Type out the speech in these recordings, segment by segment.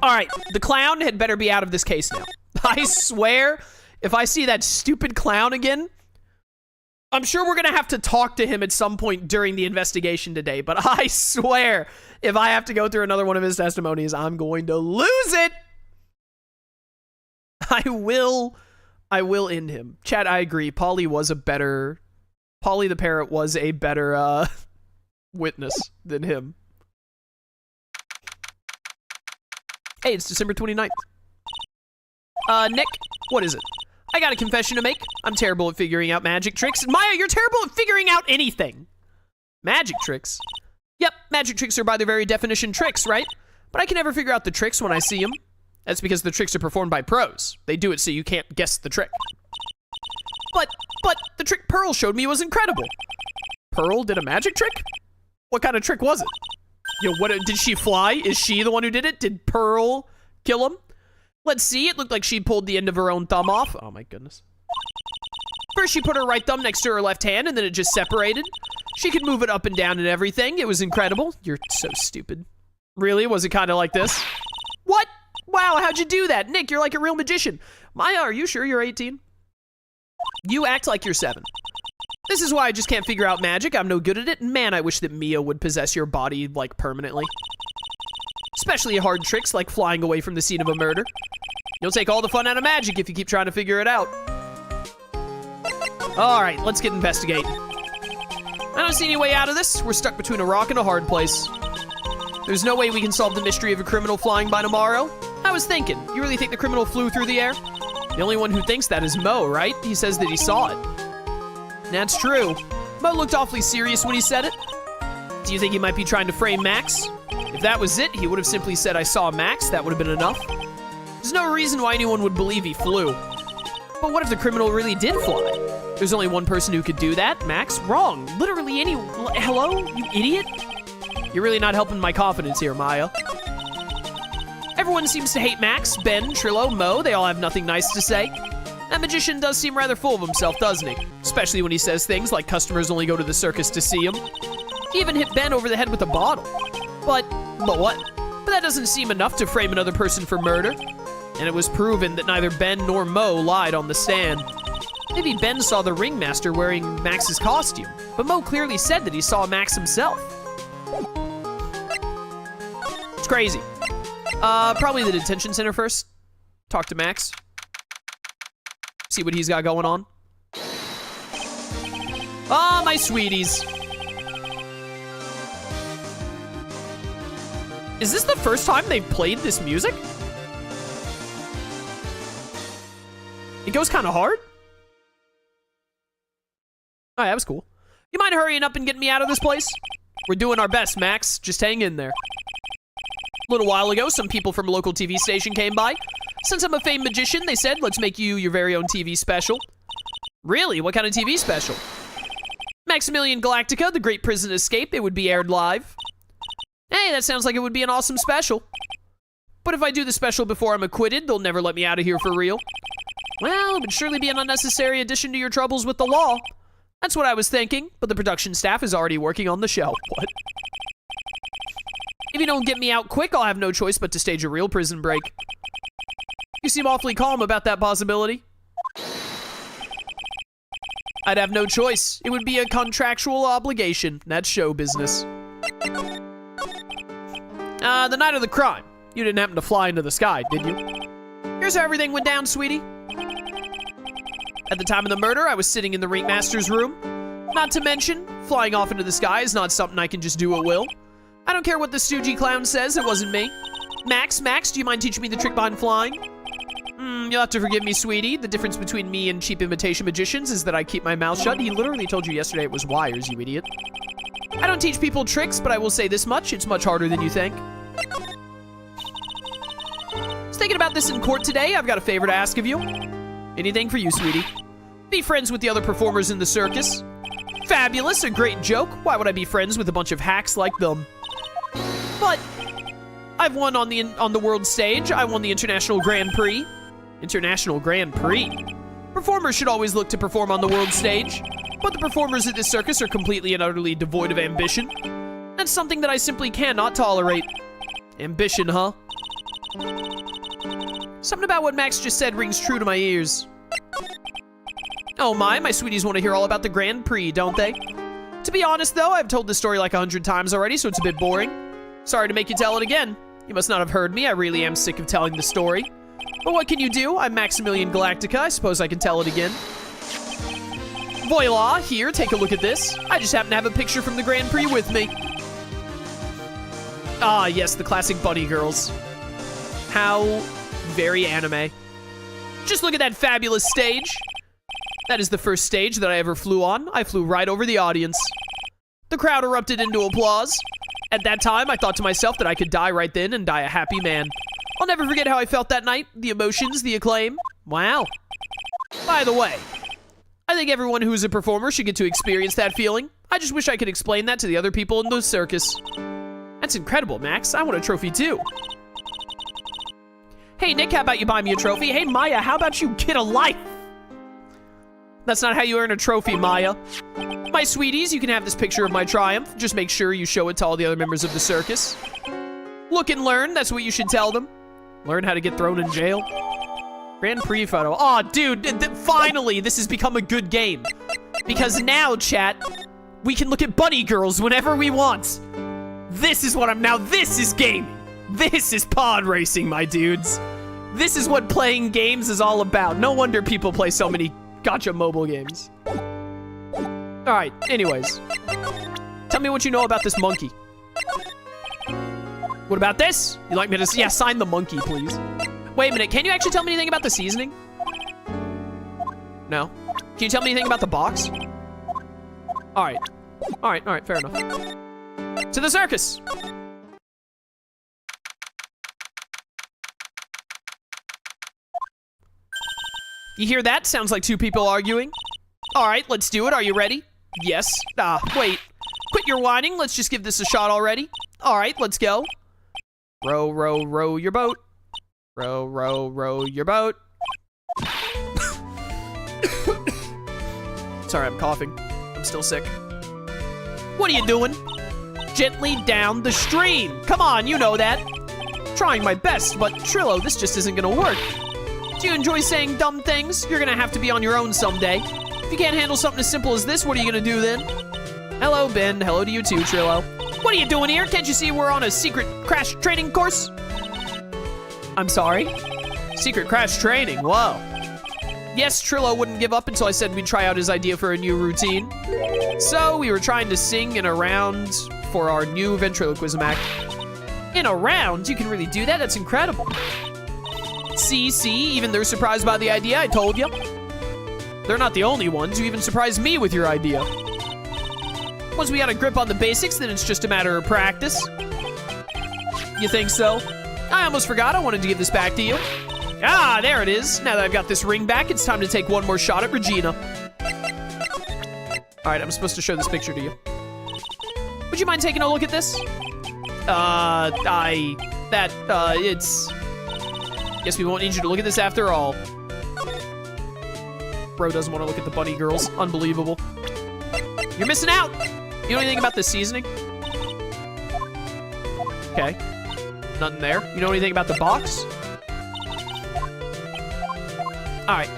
All right, the clown had better be out of this case now. I swear, if I see that stupid clown again, I'm sure we're going to have to talk to him at some point during the investigation today, but I swear, if I have to go through another one of his testimonies, I'm going to lose it. I will end him. Chat, I agree. Polly the parrot was a better witness than him. Hey, it's December 29th. Nick, what is it? I got a confession to make. I'm terrible at figuring out magic tricks. Maya, you're terrible at figuring out anything. Magic tricks? Yep, magic tricks are by their very definition tricks, right? But I can never figure out the tricks when I see them. That's because the tricks are performed by pros. They do it so you can't guess the trick. But the trick Pearl showed me was incredible. Pearl did a magic trick? What kind of trick was it? Yo, what, did she fly? Is she the one who did it? Did Pearl kill him? Let's see, it looked like she pulled the end of her own thumb off. Oh my goodness. First she put her right thumb next to her left hand and then it just separated. She could move it up and down and everything. It was incredible. You're so stupid. Really? Was it kind of like this? What? Wow, how'd you do that? Nick, you're like a real magician. Maya, are you sure you're 18? You act like you're 7. This is why I just can't figure out magic. I'm no good at it. Man, I wish that Mia would possess your body, like, permanently. Especially hard tricks like flying away from the scene of a murder. You'll take all the fun out of magic if you keep trying to figure it out. Alright, let's get investigating. I don't see any way out of this. We're stuck between a rock and a hard place. There's no way we can solve the mystery of a criminal flying by tomorrow. I was thinking, you really think the criminal flew through the air? The only one who thinks that is Mo, right? He says that he saw it. That's true. Mo looked awfully serious when he said it. Do you think he might be trying to frame Max? If that was it, he would have simply said, I saw Max. That would have been enough. There's no reason why anyone would believe he flew. But what if the criminal really did fly? There's only one person who could do that. Max? Wrong. Literally any... Hello? You idiot? You're really not helping my confidence here, Maya. Everyone seems to hate Max, Ben, Trillo, Mo. They all have nothing nice to say. That magician does seem rather full of himself, doesn't he? Especially when he says things like customers only go to the circus to see him. He even hit Ben over the head with a bottle. But what? But that doesn't seem enough to frame another person for murder. And it was proven that neither Ben nor Mo lied on the stand. Maybe Ben saw the ringmaster wearing Max's costume, but Mo clearly said that he saw Max himself. It's crazy. Probably the detention center first. Talk to Max. See what he's got going on. Ah, my sweeties. Is this the first time they've played this music? It goes kind of hard. Oh, that was cool. You mind hurrying up and getting me out of this place? We're doing our best, Max. Just hang in there. A little while ago, some people from a local TV station came by. Since I'm a famed magician, they said, let's make you your very own TV special. Really? What kind of TV special? Maximilian Galactica, The Great Prison Escape. It would be aired live. Hey, that sounds like it would be an awesome special. But if I do the special before I'm acquitted, they'll never let me out of here for real. Well, it would surely be an unnecessary addition to your troubles with the law. That's what I was thinking, but the production staff is already working on the show. What? If you don't get me out quick, I'll have no choice but to stage a real prison break. You seem awfully calm about that possibility. I'd have no choice. It would be a contractual obligation. That's show business. The night of the crime. You didn't happen to fly into the sky, did you? Here's how everything went down, sweetie. At the time of the murder, I was sitting in the ringmaster's room. Not to mention, flying off into the sky is not something I can just do at will. I don't care what the stoogie clown says, it wasn't me. Max, do you mind teaching me the trick behind flying? You'll have to forgive me, sweetie. The difference between me and cheap imitation magicians is that I keep my mouth shut. He literally told you yesterday it was wires, you idiot. I don't teach people tricks, but I will say this much. It's much harder than you think. I was thinking about this in court today. I've got a favor to ask of you. Anything for you, sweetie. Be friends with the other performers in the circus. Fabulous, a great joke. Why would I be friends with a bunch of hacks like them? But I've won on the world stage. I won the International Grand Prix. International Grand Prix? Performers should always look to perform on the world stage. But the performers at this circus are completely and utterly devoid of ambition. That's something that I simply cannot tolerate. Ambition, huh? Something about what Max just said rings true to my ears. Oh my sweeties want to hear all about the Grand Prix, don't they? To be honest though, I've told this story like 100 times already, so it's a bit boring. Sorry to make you tell it again. You must not have heard me, I really am sick of telling the story. But what can you do? I'm Maximilian Galactica, I suppose I can tell it again. Voila, here, take a look at this. I just happen to have a picture from the Grand Prix with me. Ah, yes, the classic bunny girls. How very anime. Just look at that fabulous stage. That is the first stage that I ever flew on. I flew right over the audience. The crowd erupted into applause. At that time, I thought to myself that I could die right then and die a happy man. I'll never forget how I felt that night. The emotions, the acclaim. Wow. By the way, I think everyone who's a performer should get to experience that feeling. I just wish I could explain that to the other people in the circus. That's incredible, Max. I want a trophy too. Hey, Nick, how about you buy me a trophy? Hey, Maya, how about you get a life? That's not how you earn a trophy, Maya. My sweeties, you can have this picture of my triumph. Just make sure you show it to all the other members of the circus. Look and learn, that's what you should tell them. Learn how to get thrown in jail. Grand Prix photo. Aw, dude, finally, this has become a good game. Because now, chat, we can look at bunny girls whenever we want. This is this is gaming. This is pod racing, my dudes. This is what playing games is all about. No wonder people play so many gacha mobile games. Alright, anyways. Tell me what you know about this monkey. What about this? You like me to... Yeah, sign the monkey, please. Wait a minute, can you actually tell me anything about the seasoning? No. Can you tell me anything about the box? Alright. Alright, fair enough. To the circus! You hear that? Sounds like two people arguing. Alright, let's do it. Are you ready? Yes. Wait. Quit your whining. Let's just give this a shot already. Alright, let's go. Row, row, row your boat. Row, row, row your boat. Sorry, I'm coughing. I'm still sick. What are you doing? Gently down the stream. Come on, you know that. Trying my best, but Trillo, this just isn't gonna work. Do you enjoy saying dumb things? You're gonna have to be on your own someday. If you can't handle something as simple as this, what are you gonna do then? Hello, Ben. Hello to you too, Trillo. What are you doing here? Can't you see we're on a secret crash training course? I'm sorry? Secret crash training, whoa. Yes, Trillo wouldn't give up until I said we'd try out his idea for a new routine. So, we were trying to sing in a round for our new ventriloquism act. In a round? You can really do that? That's incredible. See, even they're surprised by the idea, I told you. They're not the only ones. You even surprised me with your idea. Once we got a grip on the basics, then it's just a matter of practice. You think so? I almost forgot I wanted to give this back to you. Ah, there it is. Now that I've got this ring back, it's time to take one more shot at Regina. Alright, I'm supposed to show this picture to you. Would you mind taking a look at this? It's... Guess we won't need you to look at this after all. Bro doesn't want to look at the bunny girls. Unbelievable. You're missing out! You know anything about the seasoning? Okay. Nothing there. You know anything about the box? Alright.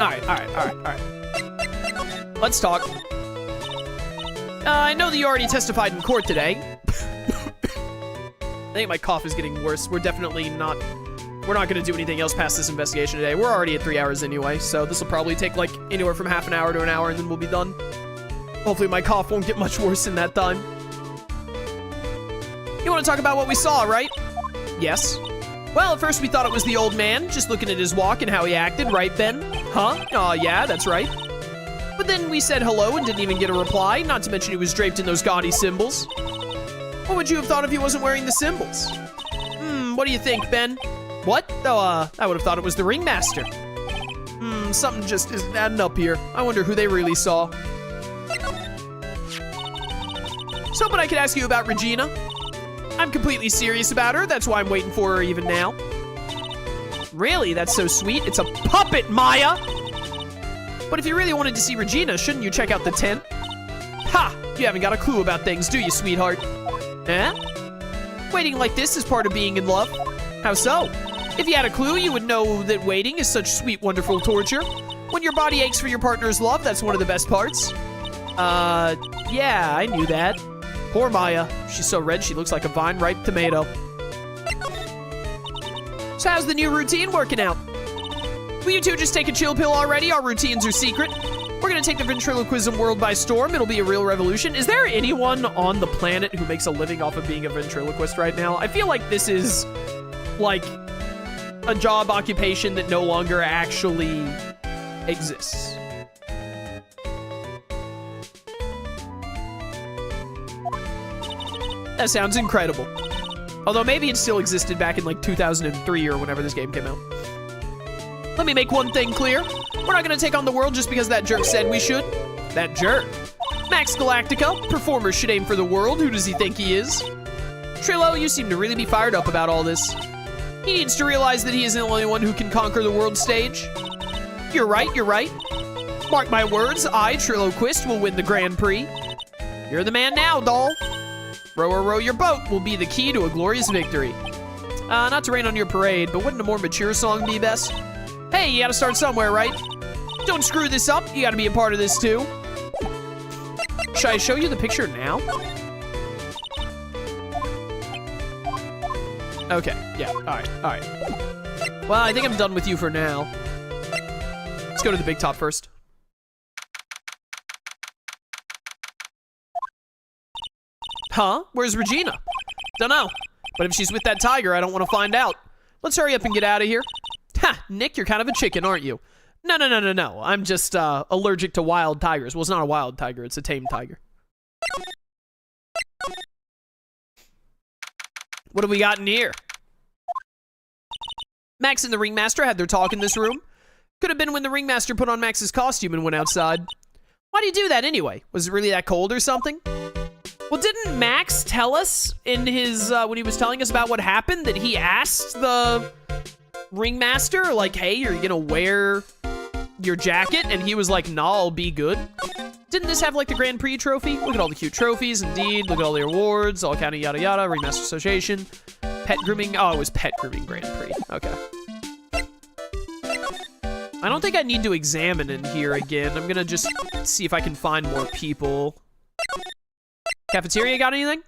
Let's talk. I know that you already testified in court today. I think my cough is getting worse. We're not gonna do anything else past this investigation today. We're already at 3 hours anyway, so this will probably take like anywhere from half an hour to an hour and then we'll be done. Hopefully my cough won't get much worse in that time. You wanna talk about what we saw, right? Yes. Well, at first we thought it was the old man, just looking at his walk and how he acted, right, Ben? Huh? Aw, yeah, that's right. But then we said hello and didn't even get a reply, not to mention he was draped in those gaudy symbols. What would you have thought if he wasn't wearing the symbols? What do you think, Ben? What? Oh, I would have thought it was the ringmaster. Something just isn't adding up here. I wonder who they really saw. So, but I could ask you about Regina. I'm completely serious about her. That's why I'm waiting for her even now. Really? That's so sweet. It's a puppet, Maya! But if you really wanted to see Regina, shouldn't you check out the tent? Ha! You haven't got a clue about things, do you, sweetheart? Eh? Waiting like this is part of being in love. How so? If you had a clue, you would know that waiting is such sweet, wonderful torture. When your body aches for your partner's love, that's one of the best parts. Yeah, I knew that. Poor Maya. She's so red, she looks like a vine-ripe tomato. So how's the new routine working out? Will you two just take a chill pill already? Our routines are secret. We're gonna take the ventriloquism world by storm. It'll be a real revolution. Is there anyone on the planet who makes a living off of being a ventriloquist right now? I feel like this is, like, a job occupation that no longer actually exists. That sounds incredible. Although maybe it still existed back in like 2003 or whenever this game came out. Let me make one thing clear. We're not gonna take on the world just because that jerk said we should. That jerk. Max Galactica, performers should aim for the world. Who does he think he is? Trillo, you seem to really be fired up about all this. He needs to realize that he isn't the only one who can conquer the world stage. You're right, you're right. Mark my words, I, Trillo Quist, will win the Grand Prix. You're the man now, doll. Row or row your boat will be the key to a glorious victory. Not to rain on your parade, but wouldn't a more mature song be best? Hey, you gotta start somewhere, right? Don't screw this up, you gotta be a part of this too. Should I show you the picture now? Okay, yeah, alright. Well, I think I'm done with you for now. Let's go to the big top first. Huh? Where's Regina? Dunno. But if she's with that tiger, I don't want to find out. Let's hurry up and get out of here. Ha! Nick, you're kind of a chicken, aren't you? No. I'm just, allergic to wild tigers. Well, it's not a wild tiger. It's a tame tiger. What have we got in here? Max and the Ringmaster had their talk in this room. Could have been when the Ringmaster put on Max's costume and went outside. Why do you do that anyway? Was it really that cold or something? Well, didn't Max tell us in his, when he was telling us about what happened, that he asked the Ringmaster, like, hey, are you gonna wear your jacket? And he was like, nah, I'll be good. Didn't this have, like, the Grand Prix trophy? Look at all the cute trophies, indeed. Look at all the awards, all kind of yada yada, Ringmaster Association. Pet grooming, oh, it was Pet Grooming Grand Prix, okay. I don't think I need to examine in here again. I'm gonna just see if I can find more people. Cafeteria got anything?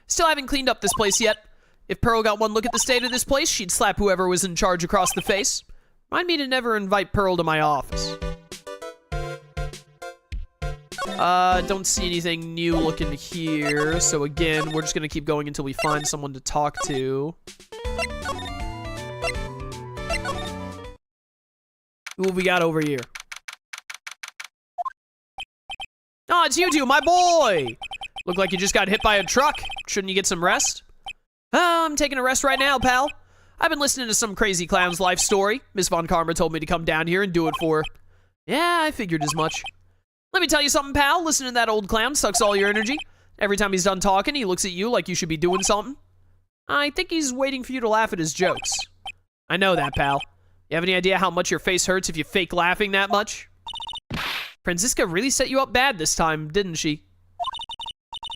Still haven't cleaned up this place yet. If Pearl got one look at the state of this place, she'd slap whoever was in charge across the face. Remind me to never invite Pearl to my office. Don't see anything new looking here. So again, we're just gonna keep going until we find someone to talk to. What we got over here? Oh, it's you two, my boy! Look like you just got hit by a truck. Shouldn't you get some rest? I'm taking a rest right now, pal. I've been listening to some crazy clown's life story. Miss Von Karma told me to come down here and do it for her. Yeah, I figured as much. Let me tell you something, pal. Listening to that old clown sucks all your energy. Every time he's done talking, he looks at you like you should be doing something. I think he's waiting for you to laugh at his jokes. I know that, pal. You have any idea how much your face hurts if you fake laughing that much? Franziska really set you up bad this time, didn't she?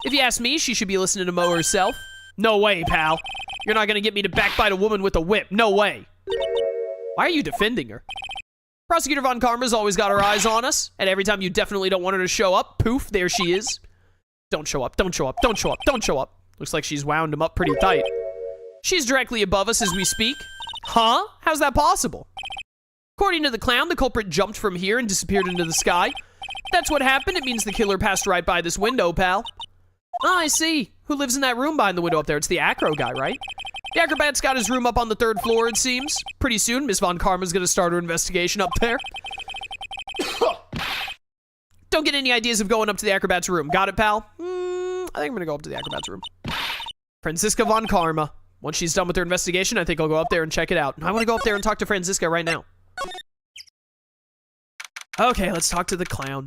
If you ask me, she should be listening to Mo herself. No way, pal. You're not gonna get me to backbite a woman with a whip. No way. Why are you defending her? Prosecutor Von Karma's always got her eyes on us, and every time you definitely don't want her to show up, poof, there she is. Don't show up, don't show up, don't show up, don't show up. Looks like she's wound him up pretty tight. She's directly above us as we speak. Huh? How's that possible? According to the clown, the culprit jumped from here and disappeared into the sky. If that's what happened, it means the killer passed right by this window, pal. Oh, I see. Who lives in that room behind the window up there? It's the acro guy, right? The acrobat's got his room up on the 3rd floor, it seems. Pretty soon, Miss Von Karma's gonna start her investigation up there. Don't get any ideas of going up to the acrobat's room. Got it, pal? I think I'm gonna go up to the acrobat's room. Franziska Von Karma. Once she's done with her investigation, I think I'll go up there and check it out. I want to go up there and talk to Franziska right now. Okay, let's talk to the clown.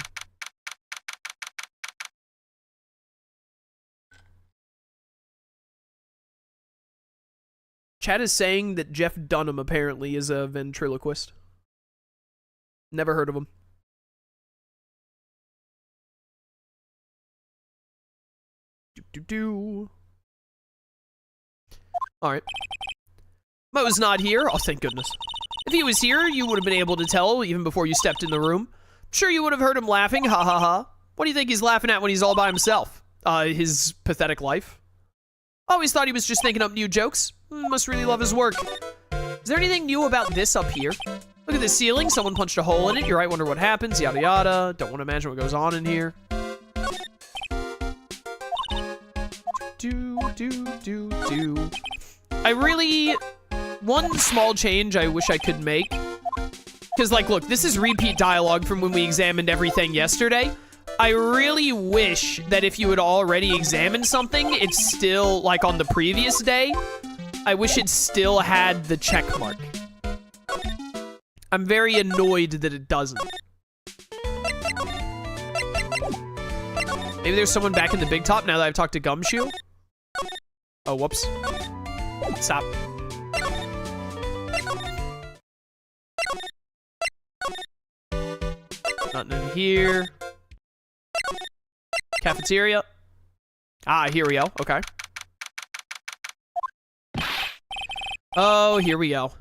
Chat is saying that Jeff Dunham apparently is a ventriloquist. Never heard of him. Alright. Mo's not here. Oh, thank goodness. If he was here, you would have been able to tell even before you stepped in the room. Sure, you would have heard him laughing. Ha ha ha. What do you think he's laughing at when he's all by himself? His pathetic life. Always thought he was just thinking up new jokes. Must really love his work. Is there anything new about this up here? Look at the ceiling. Someone punched a hole in it. You're right, wonder what happens. Yada yada. Don't want to imagine what goes on in here. I really... One small change I wish I could make. Because, like, look, this is repeat dialogue from when we examined everything yesterday. I really wish that if you had already examined something, it's still, like, on the previous day, I wish it still had the check mark. I'm very annoyed that it doesn't. Maybe there's someone back in the big top now that I've talked to Gumshoe? Oh, whoops. Stop. Nothing in here. Cafeteria. Ah, here we go. Okay. Oh, here we go.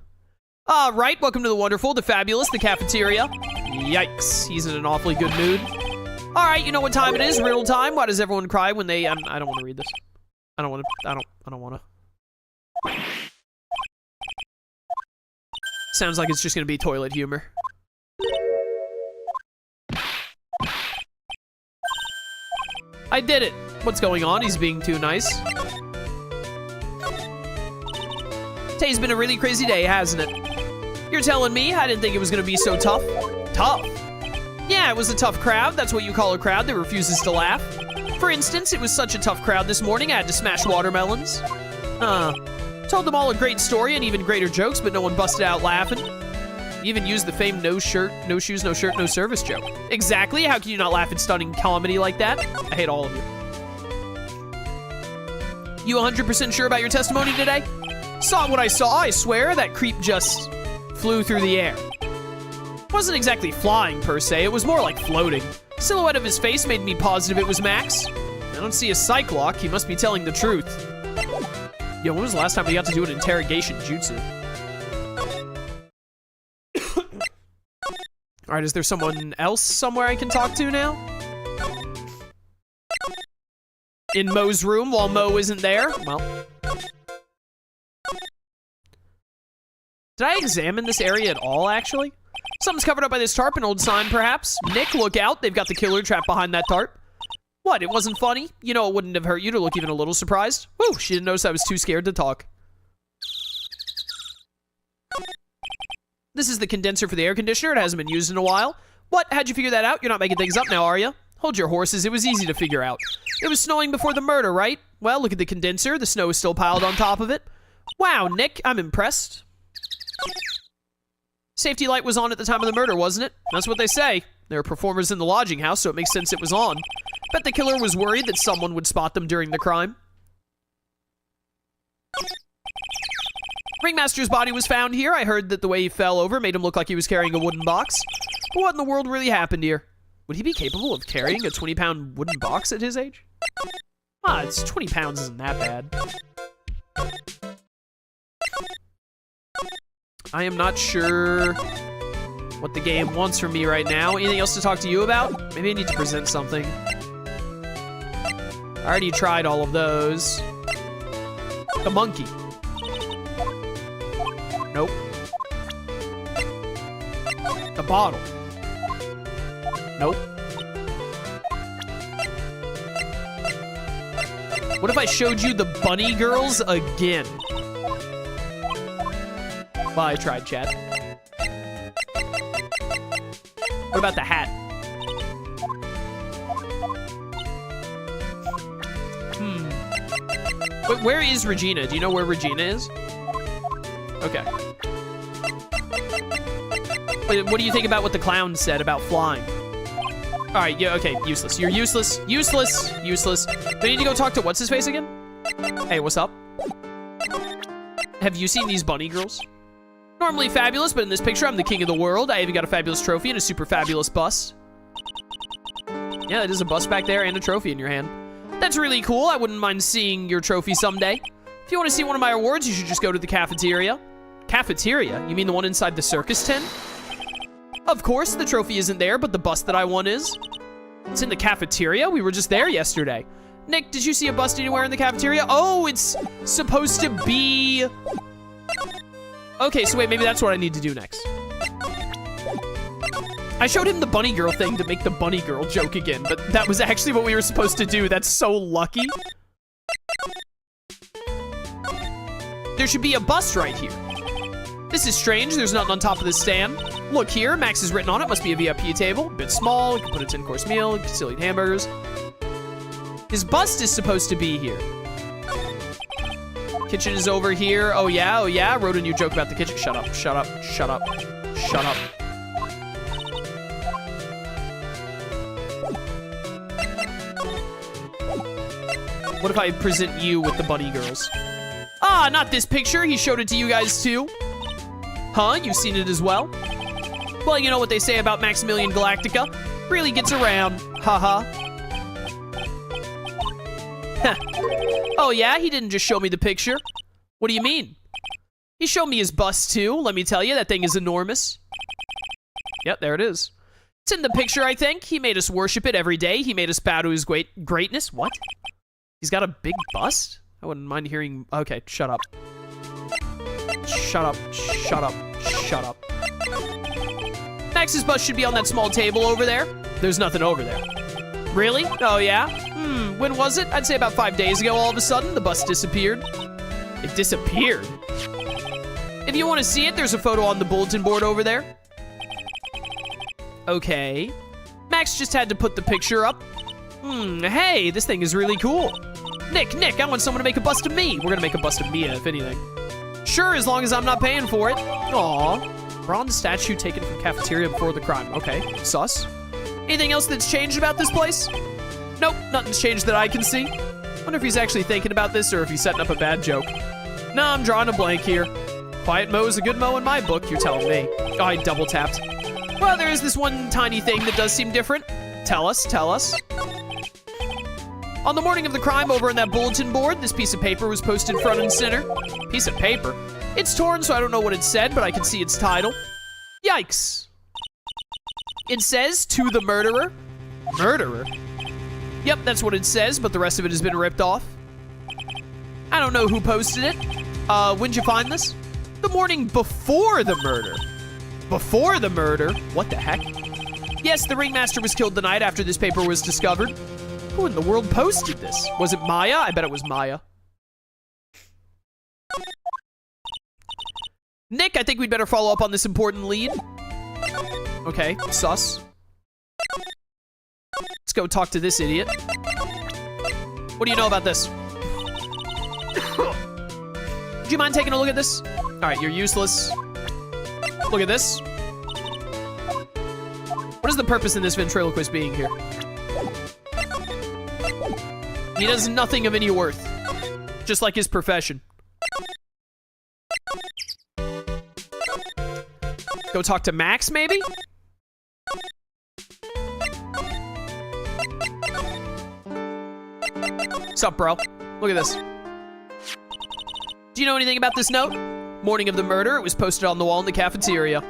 All right, welcome to the wonderful, the fabulous, the cafeteria. Yikes, he's in an awfully good mood. All right, you know what time it is? Riddle time. Why does everyone cry when they? I don't want to read this. I don't want to. Sounds like it's just gonna be toilet humor. I did it. What's going on? He's being too nice. Today's been a really crazy day, hasn't it? You're telling me? I didn't think it was gonna be so tough. Tough? Yeah, it was a tough crowd. That's what you call a crowd that refuses to laugh. For instance, it was such a tough crowd this morning, I had to smash watermelons. Told them all a great story and even greater jokes, but no one busted out laughing. You even used the famed no shirt, no shoes, no shirt, no service joke. Exactly, how can you not laugh at stunning comedy like that? I hate all of you. You 100% sure about your testimony today? Saw what I saw, I swear. That creep just flew through the air. Wasn't exactly flying, per se. It was more like floating. Silhouette of his face made me positive it was Max. I don't see a Cyclock. He must be telling the truth. Yo, when was the last time we got to do an interrogation jutsu? Alright, is there someone else somewhere I can talk to now? In Mo's room while Mo isn't there? Well. Did I examine this area at all, actually? Something's covered up by this tarp, an old sign, perhaps? Nick, look out. They've got the killer trapped behind that tarp. What, it wasn't funny? You know it wouldn't have hurt you to look even a little surprised. Woo, she didn't notice I was too scared to talk. This is the condenser for the air conditioner. It hasn't been used in a while. What? How'd you figure that out? You're not making things up now, are you? Hold your horses. It was easy to figure out. It was snowing before the murder, right? Well, look at the condenser. The snow is still piled on top of it. Wow, Nick, I'm impressed. Safety light was on at the time of the murder, wasn't it? That's what they say. There are performers in the lodging house, so it makes sense it was on. Bet the killer was worried that someone would spot them during the crime. Ringmaster's body was found here. I heard that the way he fell over made him look like he was carrying a wooden box. But what in the world really happened here? Would he be capable of carrying a 20-pound wooden box at his age? Ah, it's 20 pounds isn't that bad. I am not sure what the game wants from me right now. Anything else to talk to you about? Maybe I need to present something. I already tried all of those. The monkey. Nope. The bottle. Nope. What if I showed you the bunny girls again? Well, I tried, chat. What about the hat? But where is Regina? Do you know where Regina is? Okay. Wait, what do you think about what the clown said about flying? All right, yeah, okay, useless. You're useless, useless, useless. Do I need to go talk to what's-his-face again? Hey, what's up? Have you seen these bunny girls? Normally fabulous, but in this picture, I'm the king of the world. I even got a fabulous trophy and a super fabulous bus. Yeah, it is a bus back there and a trophy in your hand. That's really cool. I wouldn't mind seeing your trophy someday. If you want to see one of my awards, you should just go to the cafeteria. Cafeteria? You mean the one inside the circus tent? Of course, the trophy isn't there, but the bust that I won is. It's in the cafeteria? We were just there yesterday. Nick, did you see a bust anywhere in the cafeteria? Oh, it's supposed to be... Okay, so wait, maybe that's what I need to do next. I showed him the bunny girl thing to make the bunny girl joke again, but that was actually what we were supposed to do. That's so lucky. There should be a bust right here. This is strange. There's nothing on top of this stand. Look here, Max is written on it. Must be a VIP table. A bit small. You can put a 10-course meal. You can still eat hamburgers. His bust is supposed to be here. Kitchen is over here. Oh yeah, oh yeah. Wrote a new joke about the kitchen. Shut up, shut up, shut up, shut up. What if I present you with the bunny girls? Ah, not this picture. He showed it to you guys too. Huh? You've seen it as well? Well, you know what they say about Maximilian Galactica. Really gets around. Haha. Oh yeah? He didn't just show me the picture. What do you mean? He showed me his bust too. Let me tell you, that thing is enormous. Yep, there it is. It's in the picture, I think. He made us worship it every day. He made us bow to his greatness. What? He's got a big bust? I wouldn't mind hearing... Okay, shut up. Shut up, shut up, shut up. Max's bust should be on that small table over there. There's nothing over there. Really? Oh, yeah? When was it? I'd say about 5 days ago, all of a sudden, the bust disappeared. It disappeared? If you want to see it, there's a photo on the bulletin board over there. Okay. Max just had to put the picture up. Hey, this thing is really cool. Nick, I want someone to make a bust of me. We're gonna make a bust of Mia, if anything. Sure, as long as I'm not paying for it. Aw. Bronze statue taken from cafeteria before the crime. Okay, sus. Anything else that's changed about this place? Nope, nothing's changed that I can see. Wonder if he's actually thinking about this or if he's setting up a bad joke. No, I'm drawing a blank here. Quiet Mo is a good Mo in my book, you're telling me. Oh, I double tapped. Well, there is this one tiny thing that does seem different. Tell us, tell us. On the morning of the crime, over on that bulletin board, this piece of paper was posted front and center. Piece of paper? It's torn, so I don't know what it said, but I can see its title. Yikes. It says, to the murderer. Murderer? Yep, that's what it says, but the rest of it has been ripped off. I don't know who posted it. When'd you find this? The morning before the murder. Before the murder? What the heck? Yes, the ringmaster was killed the night after this paper was discovered. Who in the world posted this? Was it Maya? I bet it was Maya. Nick, I think we'd better follow up on this important lead. Okay, sus. Let's go talk to this idiot. What do you know about this? Do you mind taking a look at this? All right, you're useless. Look at this. What is the purpose in this ventriloquist being here? He does nothing of any worth. Just like his profession. Go talk to Max, maybe? What's up, bro? Look at this. Do you know anything about this note? Morning of the murder, it was posted on the wall in the cafeteria.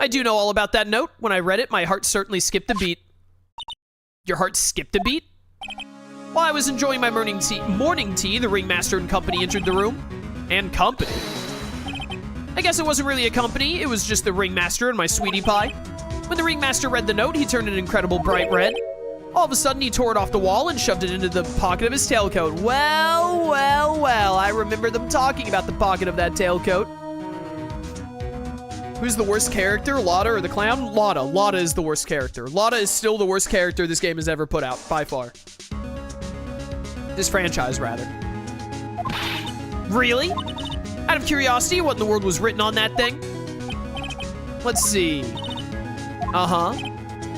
I do know all about that note. When I read it, my heart certainly skipped a beat. Your heart skipped a beat? While I was enjoying my morning tea, the ringmaster and company entered the room. And company? I guess it wasn't really a company, it was just the ringmaster and my sweetie pie. When the ringmaster read the note, he turned an incredible bright red. All of a sudden, he tore it off the wall and shoved it into the pocket of his tailcoat. Well, I remember them talking about the pocket of that tailcoat. Who's the worst character, Lotta or the clown? Lotta. Lotta is the worst character. Lotta is still the worst character this game has ever put out, by far. This franchise, rather. Really? Out of curiosity, what in the world was written on that thing? Let's see.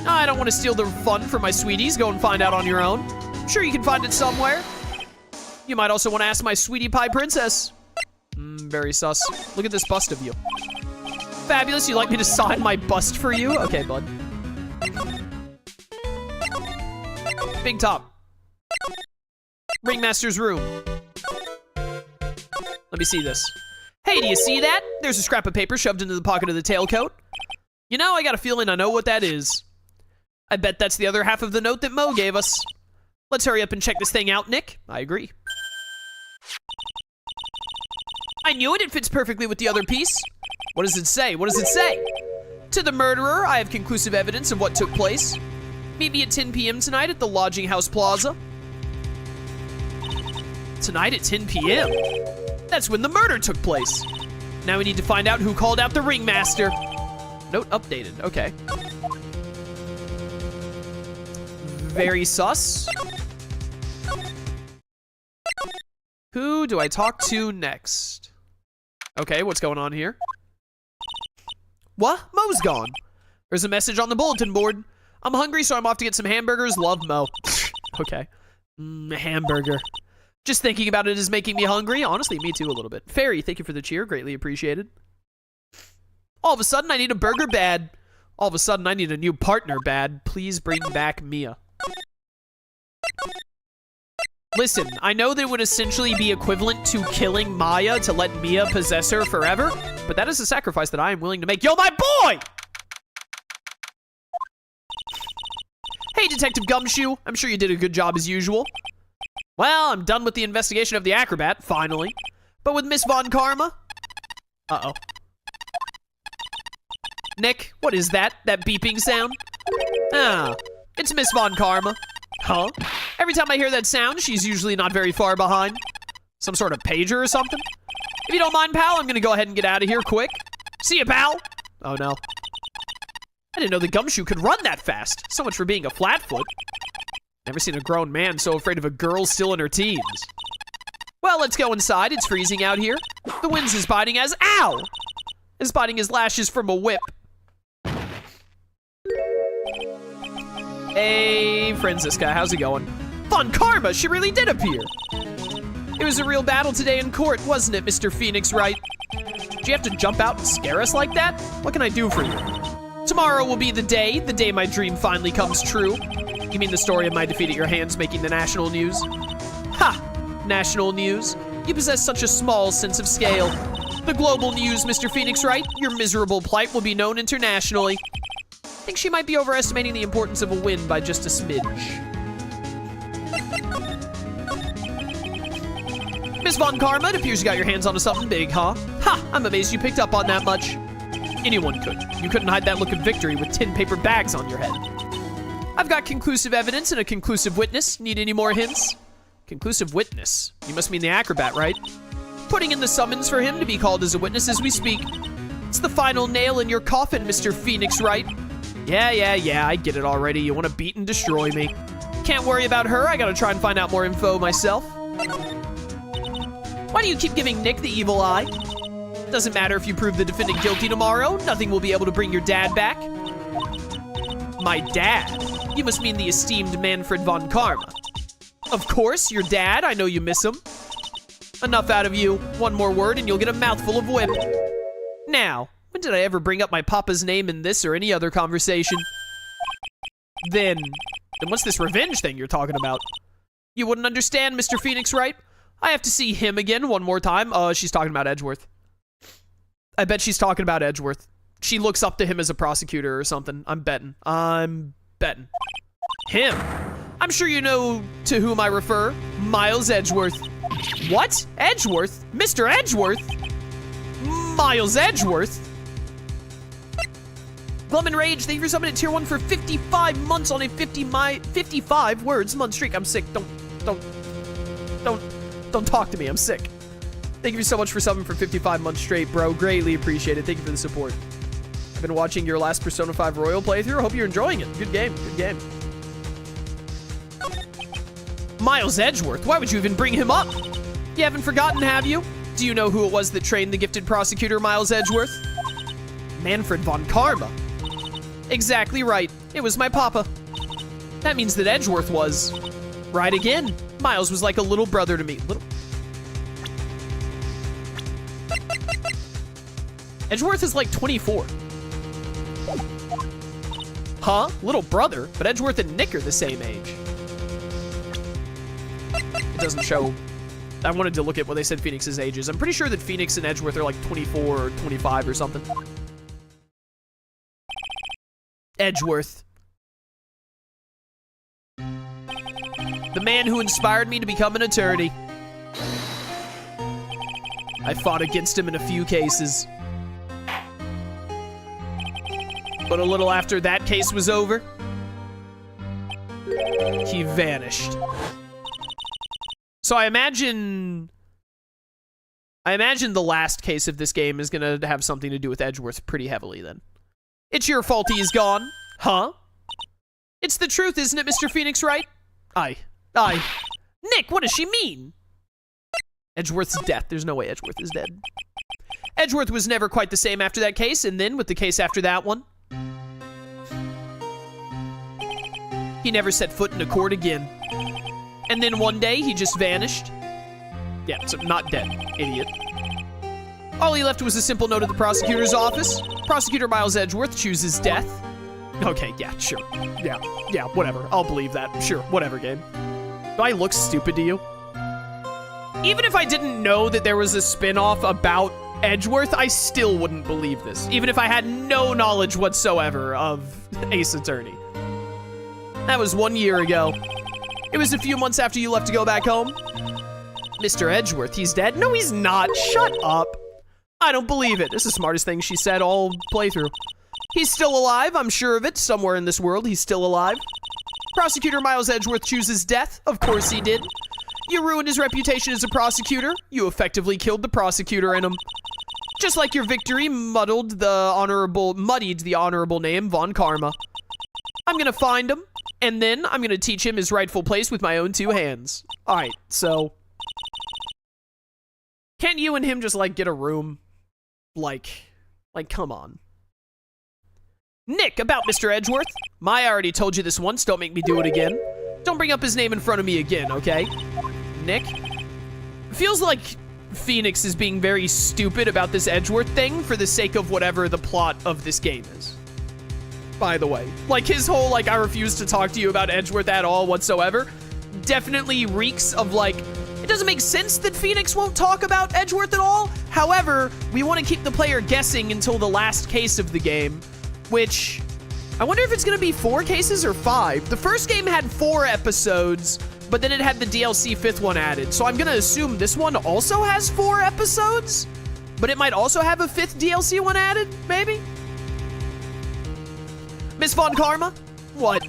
I don't want to steal the fun from my sweeties. Go and find out on your own. I'm sure you can find it somewhere. You might also want to ask my sweetie pie princess. Very sus. Look at this bust of you. Fabulous, you'd like me to sign my bust for you? Okay, bud. Big top. Ringmaster's room. Let me see this. Hey, do you see that? There's a scrap of paper shoved into the pocket of the tailcoat. You know, I got a feeling I know what that is. I bet that's the other half of the note that Mo gave us. Let's hurry up and check this thing out, Nick. I agree. I knew it. It fits perfectly with the other piece. What does it say? What does it say? To the murderer, I have conclusive evidence of what took place. Meet me at 10 p.m. tonight at the Lodging House Plaza. Tonight at 10 p.m.? That's when the murder took place. Now we need to find out who called out the ringmaster. Note updated. Okay. Very sus. Who do I talk to next? Okay, what's going on here? What? Mo's gone. There's a message on the bulletin board. I'm hungry, so I'm off to get some hamburgers. Love, Mo. Okay. Hamburger. Just thinking about it is making me hungry. Honestly, me too a little bit. Fairy, thank you for the cheer. Greatly appreciated. All of a sudden, I need a burger bad. All of a sudden, I need a new partner bad. Please bring back Mia. Listen, I know that it would essentially be equivalent to killing Maya to let Mia possess her forever, but that is a sacrifice that I am willing to make. Yo, my boy! Hey, Detective Gumshoe. I'm sure you did a good job as usual. Well, I'm done with the investigation of the acrobat, finally. But with Miss Von Karma? Uh-oh. Nick, what is that? That beeping sound? Ah, it's Miss Von Karma. Huh? Every time I hear that sound, she's usually not very far behind. Some sort of pager or something? If you don't mind, pal, I'm gonna go ahead and get out of here quick. See ya, pal! Oh, no. I didn't know the Gumshoe could run that fast. So much for being a flatfoot. Never seen a grown man so afraid of a girl still in her teens. Well, let's go inside. It's freezing out here. The wind's as biting as... Ow! As biting as lashes from a whip. Hey, Franziska, how's it going? Von Karma, she really did appear. It was a real battle today in court, wasn't it, Mr. Phoenix Wright? Did you have to jump out and scare us like that? What can I do for you? Tomorrow will be the day my dream finally comes true. You mean the story of my defeat at your hands making the national news? Ha! National news. You possess such a small sense of scale. The global news, Mr. Phoenix Wright. Your miserable plight will be known internationally. I think she might be overestimating the importance of a win by just a smidge. Miss Von Karma, it appears you got your hands onto something big, huh? Ha! I'm amazed you picked up on that much. Anyone could. You couldn't hide that look of victory with tin paper bags on your head. I've got conclusive evidence and a conclusive witness. Need any more hints? Conclusive witness? You must mean the acrobat, right? Putting in the summons for him to be called as a witness as we speak. It's the final nail in your coffin, Mr. Phoenix Wright. Yeah, I get it already. You want to beat and destroy me. Can't worry about her. I gotta try and find out more info myself. Why do you keep giving Nick the evil eye? Doesn't matter if you prove the defendant guilty tomorrow. Nothing will be able to bring your dad back. My dad? You must mean the esteemed Manfred von Karma. Of course, your dad. I know you miss him. Enough out of you. One more word and you'll get a mouthful of whip. Now, when did I ever bring up my papa's name in this or any other conversation? Then what's this revenge thing you're talking about? You wouldn't understand, Mr. Phoenix Wright. I have to see him again one more time. She's talking about Edgeworth. I bet she's talking about Edgeworth. She looks up to him as a prosecutor or something. I'm betting. Him? I'm sure you know to whom I refer. Miles Edgeworth. What? Edgeworth? Mr. Edgeworth? Miles Edgeworth? Glum and Rage, thank you for summoning tier 1 for 55 months on a 55 words month streak. I'm sick. Don't talk to me. I'm sick. Thank you so much for summoning for 55 months straight, bro. Greatly appreciated. Thank you for the support. I've been watching your last Persona 5 Royal playthrough. Hope you're enjoying it. Good game. Good game. Miles Edgeworth? Why would you even bring him up? You haven't forgotten, have you? Do you know who it was that trained the gifted prosecutor, Miles Edgeworth? Manfred von Karma. Exactly right. It was my papa. That means that Edgeworth was... Right again. Miles was like a little brother to me. Edgeworth is like 24. Huh? Little brother? But Edgeworth and Nick are the same age. doesn't show. I wanted to look at what they said Phoenix's age is. I'm pretty sure that Phoenix and Edgeworth are like 24 or 25 or something. Edgeworth. The man who inspired me to become an attorney. I fought against him in a few cases. But a little after that case was over, he vanished. So I imagine the last case of this game is gonna have something to do with Edgeworth pretty heavily then. It's your fault he is gone. Huh? It's the truth, isn't it, Mr. Phoenix Wright? Aye. Nick, what does she mean? Edgeworth's death. There's no way Edgeworth is dead. Edgeworth was never quite the same after that case, and then with the case after that one, he never set foot in a court again. And then one day, he just vanished. Yeah, so not dead, idiot. All he left was a simple note at the prosecutor's office. Prosecutor Miles Edgeworth chooses death. Okay, yeah, sure. Yeah, whatever. I'll believe that. Sure, whatever, game. Do I look stupid to you? Even if I didn't know that there was a spin-off about Edgeworth, I still wouldn't believe this. Even if I had no knowledge whatsoever of Ace Attorney. That was 1 year ago. It was a few months after you left to go back home. Mr. Edgeworth, he's dead? No, he's not. Shut up. I don't believe it. This is the smartest thing she said all playthrough. He's still alive, I'm sure of it. Somewhere in this world, he's still alive. Prosecutor Miles Edgeworth chooses death. Of course he did. You ruined his reputation as a prosecutor. You effectively killed the prosecutor in him. Just like your victory muddied the honorable name, Von Karma. I'm gonna find him, and then I'm gonna teach him his rightful place with my own 2 hands. Alright, so... Can't you and him just, like, get a room? Like, come on. Nick, about Mr. Edgeworth. I already told you this once, don't make me do it again. Don't bring up his name in front of me again, okay? Nick? Feels like Phoenix is being very stupid about this Edgeworth thing for the sake of whatever the plot of this game is. By the way. Like, his whole, like, I refuse to talk to you about Edgeworth at all whatsoever definitely reeks of, like, it doesn't make sense that Phoenix won't talk about Edgeworth at all. However, we want to keep the player guessing until the last case of the game, which I wonder if it's going to be 4 cases or 5. The first game had 4 episodes, but then it had the DLC 5th one added. So I'm going to assume this one also has 4 episodes, but it might also have a 5th DLC one added, maybe? Miss Von Karma? What?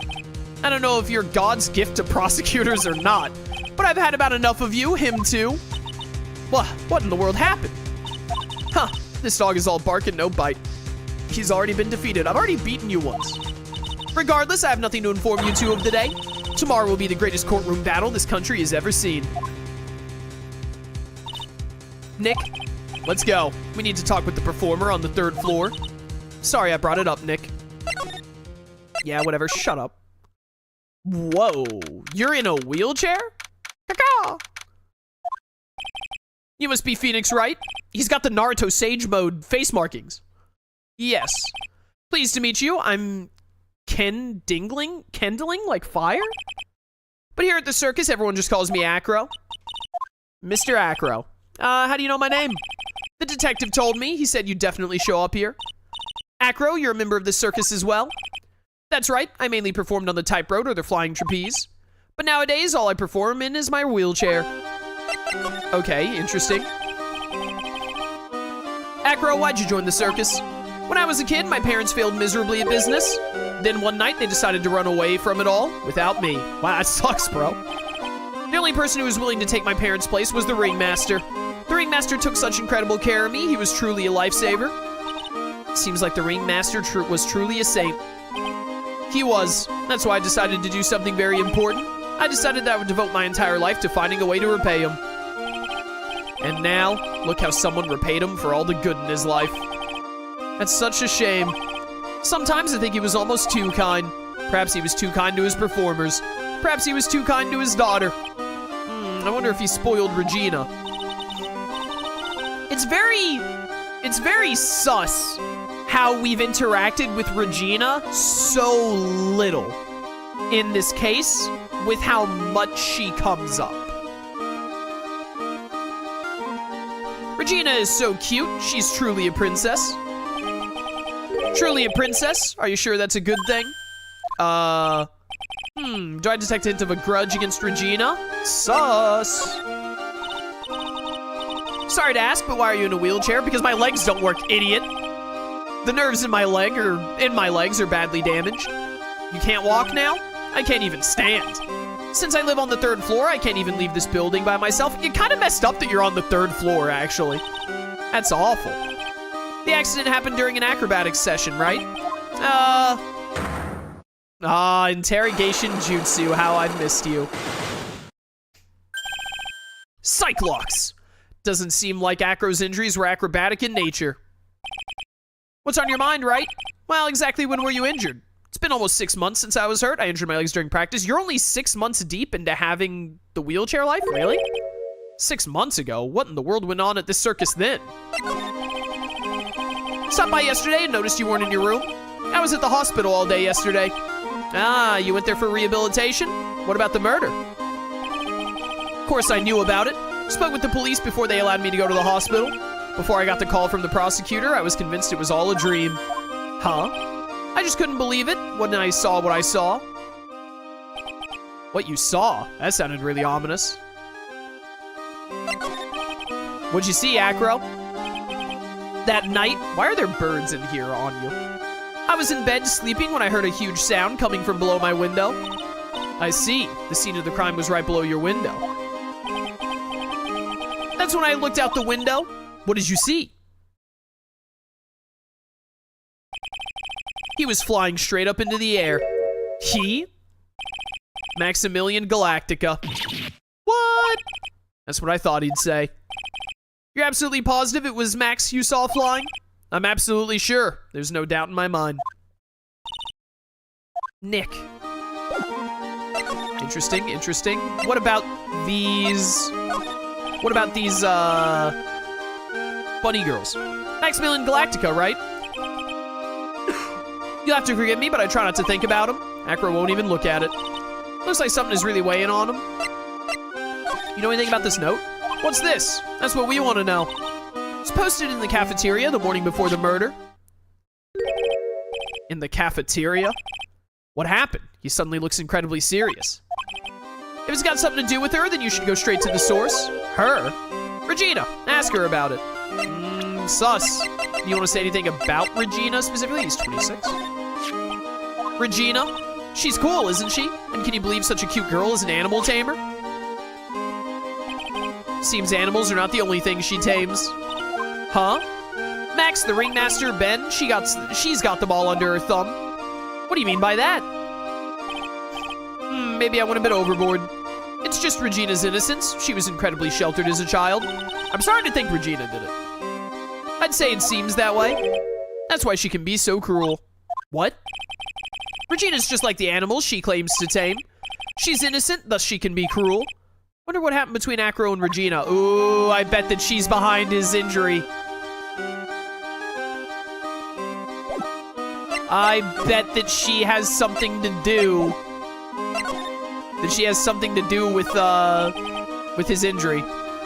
I don't know if you're God's gift to prosecutors or not, but I've had about enough of you, him too. What in the world happened? Huh, this dog is all bark and no bite. He's already been defeated. I've already beaten you once. Regardless, I have nothing to inform you two of today. Tomorrow will be the greatest courtroom battle this country has ever seen. Nick, let's go. We need to talk with the performer on the 3rd floor. Sorry I brought it up, Nick. Yeah, whatever. Shut up. Whoa. You're in a wheelchair? Caw-caw. You must be Phoenix Wright. He's got the Naruto Sage Mode face markings. Yes. Pleased to meet you. I'm kindling like fire? But here at the circus, everyone just calls me Acro. Mr. Acro. How do you know my name? The detective told me. He said you'd definitely show up here. Acro, you're a member of the circus as well? That's right. I mainly performed on the tightrope or the flying trapeze. But nowadays, all I perform in is my wheelchair. Okay, interesting. Acro, why'd you join the circus? When I was a kid, my parents failed miserably at business. Then one night, they decided to run away from it all without me. Wow, that sucks, bro. The only person who was willing to take my parents' place was the ringmaster. The ringmaster took such incredible care of me, he was truly a lifesaver. Seems like the ringmaster was truly a saint. He was. That's why I decided to do something very important. I decided that I would devote my entire life to finding a way to repay him. And now, look how someone repaid him for all the good in his life. That's such a shame. Sometimes I think he was almost too kind. Perhaps he was too kind to his performers. Perhaps he was too kind to his daughter. I wonder if he spoiled Regina. It's very sus how we've interacted with Regina so little in this case with how much she comes up. Regina is so cute. She's truly a princess. Truly a princess? Are you sure that's a good thing? Do I detect a hint of a grudge against Regina? Sus. Sorry to ask, but why are you in a wheelchair? Because my legs don't work, idiot. The nerves in my legs are badly damaged. You can't walk now? I can't even stand. Since I live on the 3rd floor, I can't even leave this building by myself. You kind of messed up that you're on the 3rd floor, actually. That's awful. The accident happened during an acrobatics session, right? Interrogation jutsu, how I missed you. Cyclops. Doesn't seem like Acro's injuries were acrobatic in nature. What's on your mind, right? Well, exactly when were you injured? It's been almost 6 months since I was hurt. I injured my legs during practice. You're only 6 months deep into having the wheelchair life? Really? 6 months ago? What in the world went on at this circus then? Stopped by yesterday and noticed you weren't in your room. I was at the hospital all day yesterday. Ah, you went there for rehabilitation? What about the murder? Of course I knew about it. Spoke with the police before they allowed me to go to the hospital. Before I got the call from the prosecutor, I was convinced it was all a dream. Huh? I just couldn't believe it when I saw what I saw. What you saw? That sounded really ominous. What'd you see, Acro? That night? Why are there birds in here on you? I was in bed sleeping when I heard a huge sound coming from below my window. I see. The scene of the crime was right below your window. That's when I looked out the window. What did you see? He was flying straight up into the air. He? Maximilian Galactica. What? That's what I thought he'd say. You're absolutely positive it was Max you saw flying? I'm absolutely sure. There's no doubt in my mind. Nick. Interesting, interesting. What about these... bunny girls? Maximilian Galactica, right? You'll have to forgive me, but I try not to think about him. Acro won't even look at it. Looks like something is really weighing on him. You know anything about this note? What's this? That's what we want to know. It's posted in the cafeteria the morning before the murder. In the cafeteria? What happened? He suddenly looks incredibly serious. If it's got something to do with her, then you should go straight to the source. Her? Regina. Ask her about it. Sus. You want to say anything about Regina specifically? He's 26. Regina? She's cool, isn't she? And can you believe such a cute girl is an animal tamer? Seems animals are not the only things she tames. Huh? Max, the ringmaster, Ben, she's got them all under her thumb. What do you mean by that? Maybe I went a bit overboard. It's just Regina's innocence. She was incredibly sheltered as a child. I'm starting to think Regina did it. I'd say it seems that way. That's why she can be so cruel. What? Regina's just like the animals she claims to tame. She's innocent, thus she can be cruel. Wonder what happened between Acro and Regina. Ooh, I bet that she's behind his injury. I bet that she has something to do. That she has something to do with his injury.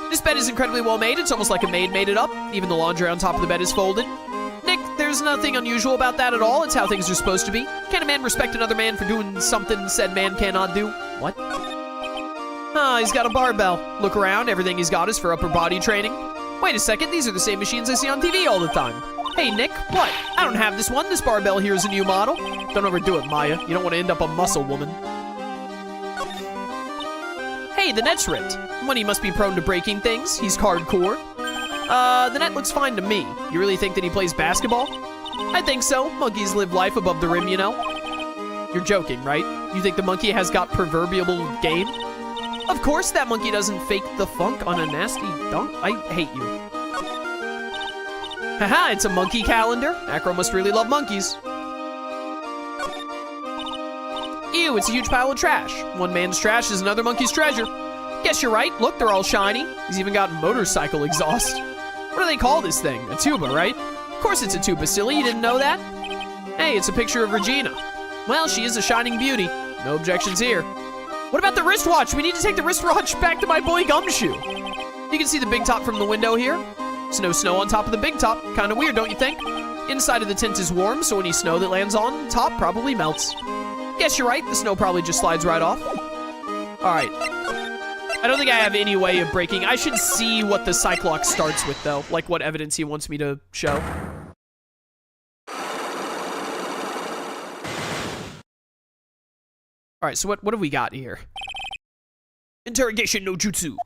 This bed is incredibly well made. It's almost like a maid made it up. Even the laundry on top of the bed is folded. Nick, there's nothing unusual about that at all. It's how things are supposed to be. Can a man respect another man for doing something said man cannot do? What? Ah, he's got a barbell. Look around, everything he's got is for upper body training. Wait a second, these are the same machines I see on TV all the time. Hey, Nick, what? I don't have this one. This barbell here is a new model. Don't overdo it, Maya. You don't want to end up a muscle woman. Hey, the net's ripped. Money must be prone to breaking things. He's hardcore. The net looks fine to me. You really think that he plays basketball? I think so. Monkeys live life above the rim, you know. You're joking, right? You think the monkey has got proverbial game? Of course that monkey doesn't fake the funk on a nasty dunk. I hate you. Haha, it's a monkey calendar. Acro must really love monkeys. Ew, it's a huge pile of trash. One man's trash is another monkey's treasure. Guess you're right. Look, they're all shiny. He's even got motorcycle exhaust. What do they call this thing? A tuba, right? Of course it's a tuba, silly. You didn't know that? Hey, it's a picture of Regina. Well, she is a shining beauty. No objections here. What about the wristwatch? We need to take the wristwatch back to my boy Gumshoe. You can see the big top from the window here. Snow on top of the big top. Kind of weird, don't you think? Inside of the tent is warm, so any snow that lands on top probably melts. Guess you're right, the snow probably just slides right off. Alright. I don't think I have any way of breaking. I should see what the Cyclops starts with, though. Like, what evidence he wants me to show. Alright, so what have we got here? Interrogation no jutsu.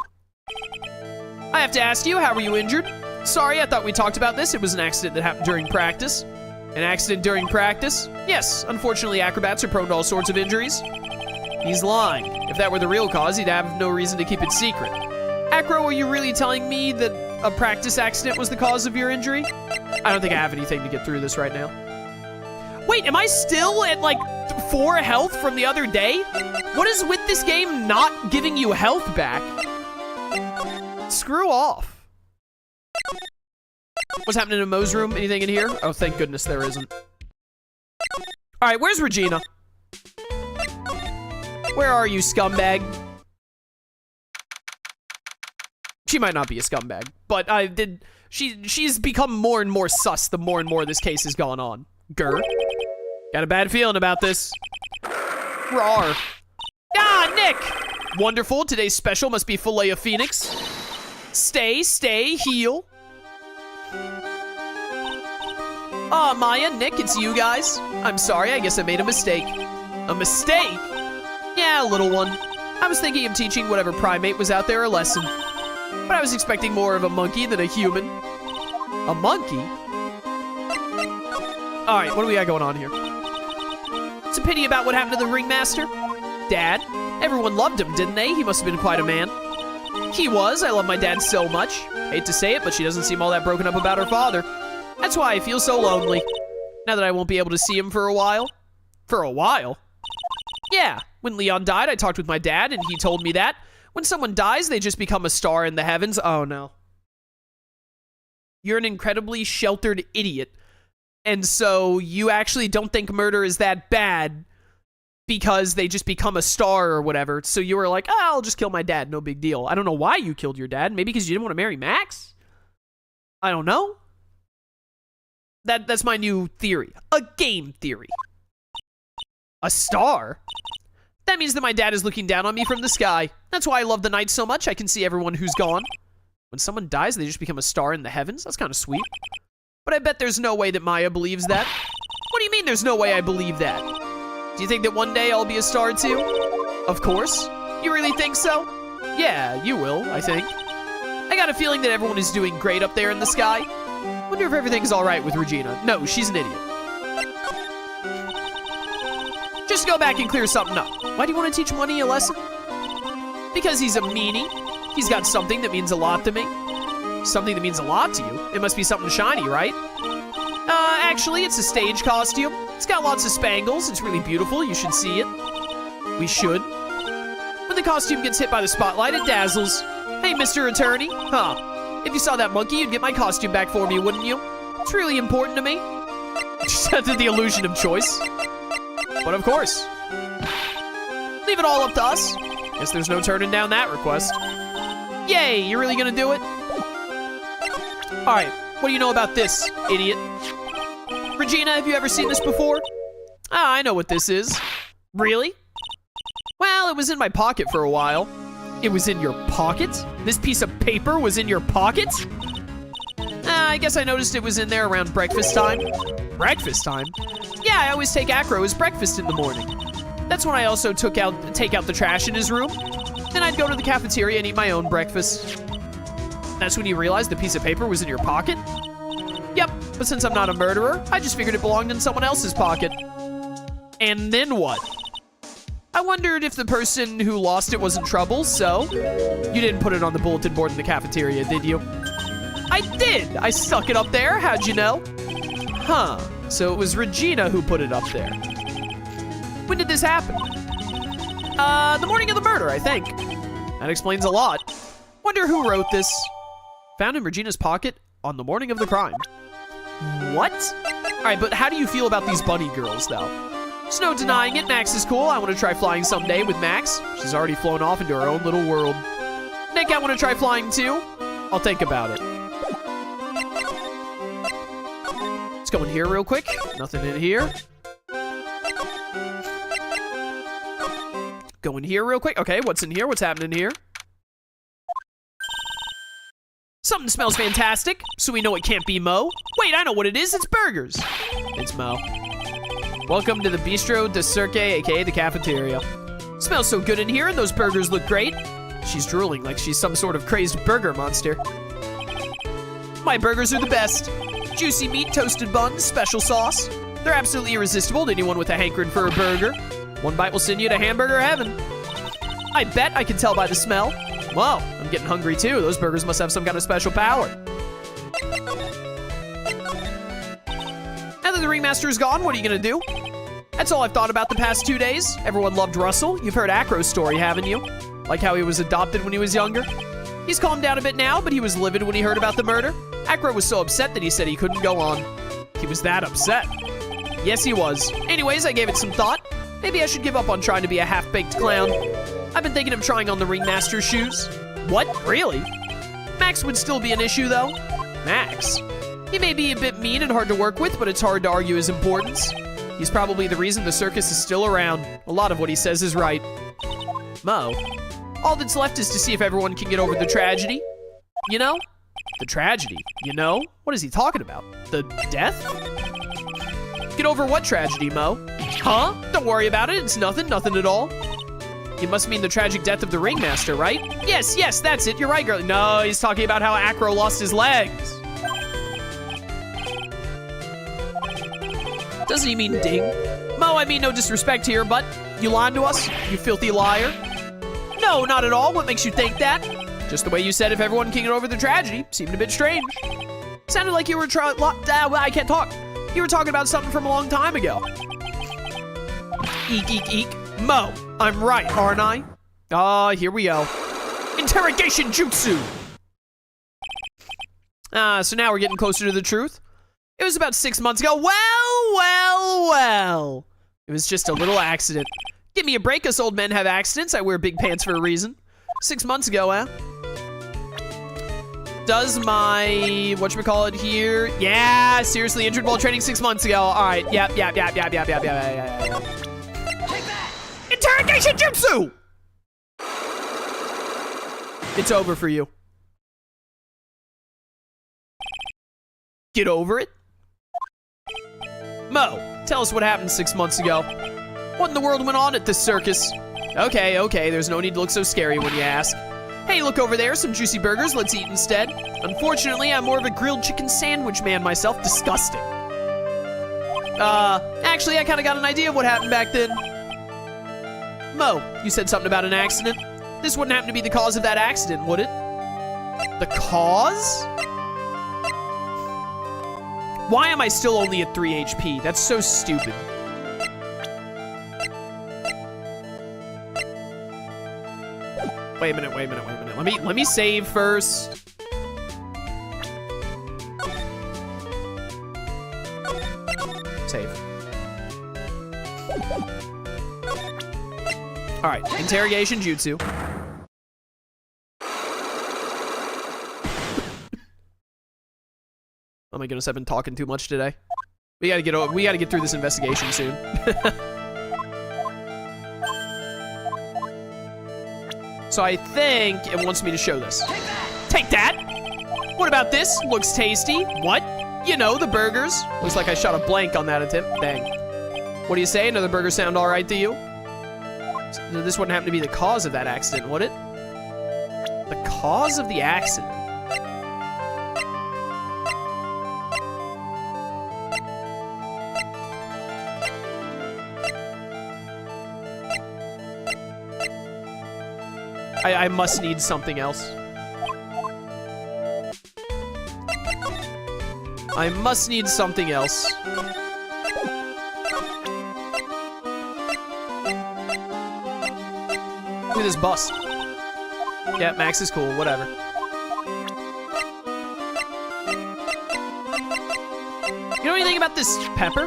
I have to ask you, how were you injured? Sorry, I thought we talked about this. It was an accident that happened during practice. An accident during practice? Yes, unfortunately acrobats are prone to all sorts of injuries. He's lying. If that were the real cause, he'd have no reason to keep it secret. Acro, are you really telling me that a practice accident was the cause of your injury? I don't think I have anything to get through this right now. Wait, am I still at like 4 health from the other day? What is with this game not giving you health back? Screw off. What's happening in Mo's room? Anything in here? Oh, thank goodness there isn't. Alright, where's Regina? Where are you, scumbag? She might not be a scumbag, but she's become more and more sus the more and more this case has gone on. Grr. Got a bad feeling about this. Rawr. Ah, Nick! Wonderful, today's special must be filet of Phoenix. Stay, heal. Aw, Maya, Nick, it's you guys. I'm sorry, I guess I made a mistake. A mistake? Yeah, a little one. I was thinking of teaching whatever primate was out there a lesson. But I was expecting more of a monkey than a human. A monkey? Alright, what do we got going on here? It's a pity about what happened to the ringmaster. Dad? Everyone loved him, didn't they? He must have been quite a man. He was. I love my dad so much. Hate to say it, but she doesn't seem all that broken up about her father. That's why I feel so lonely. Now that I won't be able to see him for a while. For a while? Yeah. When Leon died, I talked with my dad, and he told me that when someone dies, they just become a star in the heavens. Oh, no. You're an incredibly sheltered idiot. And so you actually don't think murder is that bad because they just become a star or whatever. So you were like, oh, I'll just kill my dad. No big deal. I don't know why you killed your dad. Maybe because you didn't want to marry Max? I don't know. That's my new theory. A game theory. A star? That means that my dad is looking down on me from the sky. That's why I love the night so much. I can see everyone who's gone. When someone dies, they just become a star in the heavens? That's kind of sweet. But I bet there's no way that Maya believes that. What do you mean there's no way I believe that? Do you think that one day I'll be a star too? Of course. You really think so? Yeah, you will, I think. I got a feeling that everyone is doing great up there in the sky. Wonder if everything's alright with Regina. No, she's an idiot. Just go back and clear something up. Why do you want to teach Money a lesson? Because he's a meanie. He's got something that means a lot to me. Something that means a lot to you? It must be something shiny, right? Actually, it's a stage costume. It's got lots of spangles. It's really beautiful. You should see it. We should. When the costume gets hit by the spotlight, it dazzles. Hey, Mr. Attorney. Huh. If you saw that monkey, you'd get my costume back for me, wouldn't you? It's really important to me. Just under the illusion of choice. But of course. Leave it all up to us. Guess there's no turning down that request. Yay, you really gonna do it? Alright, what do you know about this, idiot? Regina, have you ever seen this before? Ah, I know what this is. Really? Well, it was in my pocket for a while. It was in your pocket? This piece of paper was in your pocket? I guess I noticed it was in there around breakfast time. Breakfast time? Yeah, I always take Acro as breakfast in the morning. That's when I also take out the trash in his room. Then I'd go to the cafeteria and eat my own breakfast. That's when you realized the piece of paper was in your pocket? Yep, but since I'm not a murderer, I just figured it belonged in someone else's pocket. And then what? I wondered if the person who lost it was in trouble, so... You didn't put it on the bulletin board in the cafeteria, did you? I did! I stuck it up there, how'd you know? Huh, so it was Regina who put it up there. When did this happen? The morning of the murder, I think. That explains a lot. Wonder who wrote this. Found in Regina's pocket on the morning of the crime. What? Alright, but how do you feel about these bunny girls, though? There's no denying it, Max is cool. I want to try flying someday with Max. She's already flown off into her own little world. Nick, I want to try flying too. I'll think about it. Let's go in here real quick. Nothing in here. Go in here real quick. Okay, what's in here? What's happening here? Something smells fantastic, so we know it can't be Mo. Wait, I know what it is. It's burgers. It's Mo. Welcome to the Bistro de Cirque, aka the cafeteria. Smells so good in here, and those burgers look great. She's drooling like she's some sort of crazed burger monster. My burgers are the best. Juicy meat, toasted buns, special sauce. They're absolutely irresistible to anyone with a hankering for a burger. One bite will send you to hamburger heaven. I bet I can tell by the smell. Wow, I'm getting hungry too. Those burgers must have some kind of special power. Now that the remaster is gone, what are you gonna do? That's all I've thought about the past 2 days. Everyone loved Russell. You've heard Acro's story, haven't you? Like how he was adopted when he was younger? He's calmed down a bit now, but he was livid when he heard about the murder. Acro was so upset that he said he couldn't go on. He was that upset. Yes, he was. Anyways, I gave it some thought. Maybe I should give up on trying to be a half-baked clown. I've been thinking of trying on the ringmaster's shoes. What? Really? Max would still be an issue, though. Max? He may be a bit mean and hard to work with, but it's hard to argue his importance. He's probably the reason the circus is still around. A lot of what he says is right. Mo, all that's left is to see if everyone can get over the tragedy. You know? The tragedy. You know? What is he talking about? The death? Get over what tragedy, Mo? Huh? Don't worry about it. It's nothing at all. You must mean the tragic death of the ringmaster, right? Yes, that's it. You're right, girl. No, he's talking about how Acro lost his legs. Doesn't he mean ding? Mo, I mean no disrespect here, but you lied to us, you filthy liar. No, not at all. What makes you think that? Just the way you said if everyone can get over the tragedy seemed a bit strange. Sounded like you were I can't talk. You were talking about something from a long time ago. Eek, eek, eek. Mo, I'm right, aren't I? Here we go. Interrogation jutsu! So now we're getting closer to the truth. It was about 6 months ago. Well. It was just a little accident. Give me a break, us old men have accidents. I wear big pants for a reason. 6 months ago, eh? Does my, whatchamacallit here? Yeah, seriously injured while training 6 months ago. All right, yep. Take that! Interrogation jutsu! It's over for you. Get over it? Mo, tell us what happened 6 months ago. What in the world went on at this circus? Okay, there's no need to look so scary when you ask. Hey, look over there, some juicy burgers, let's eat instead. Unfortunately, I'm more of a grilled chicken sandwich man myself, disgusting. Actually, I kinda got an idea of what happened back then. Mo, you said something about an accident. This wouldn't happen to be the cause of that accident, would it? The cause? Why am I still only at 3 HP? That's so stupid. Wait a minute. Let me save first. Save. All right, interrogation jutsu. Oh my goodness, I've been talking too much today. We gotta get through this investigation soon. So I think it wants me to show this. Take that! What about this? Looks tasty. What? You know, the burgers. Looks like I shot a blank on that attempt. Dang. What do you say? Another burger sound all right to you? This wouldn't happen to be the cause of that accident, would it? The cause of the accident? I must need something else. I must need something else. Look at this bus. Yeah, Max is cool, whatever. You know anything about this Pepper?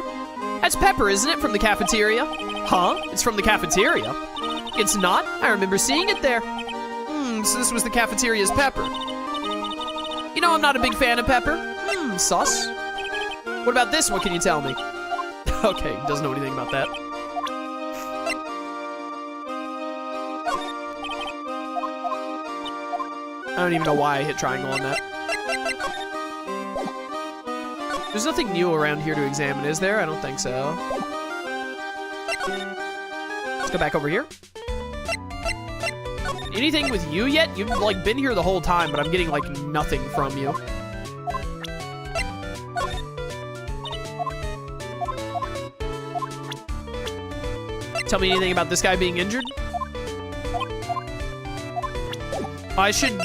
That's Pepper, isn't it, from the cafeteria? Huh? It's from the cafeteria? It's not? I remember seeing it there. So this was the cafeteria's Pepper. You know, I'm not a big fan of Pepper. Sus. What about this? What can you tell me? Okay, he doesn't know anything about that. I don't even know why I hit triangle on that. There's nothing new around here to examine, is there? I don't think so. Let's go back over here. Anything with you yet? You've, like, been here the whole time, but I'm getting, like, nothing from you. Tell me anything about this guy being injured? I should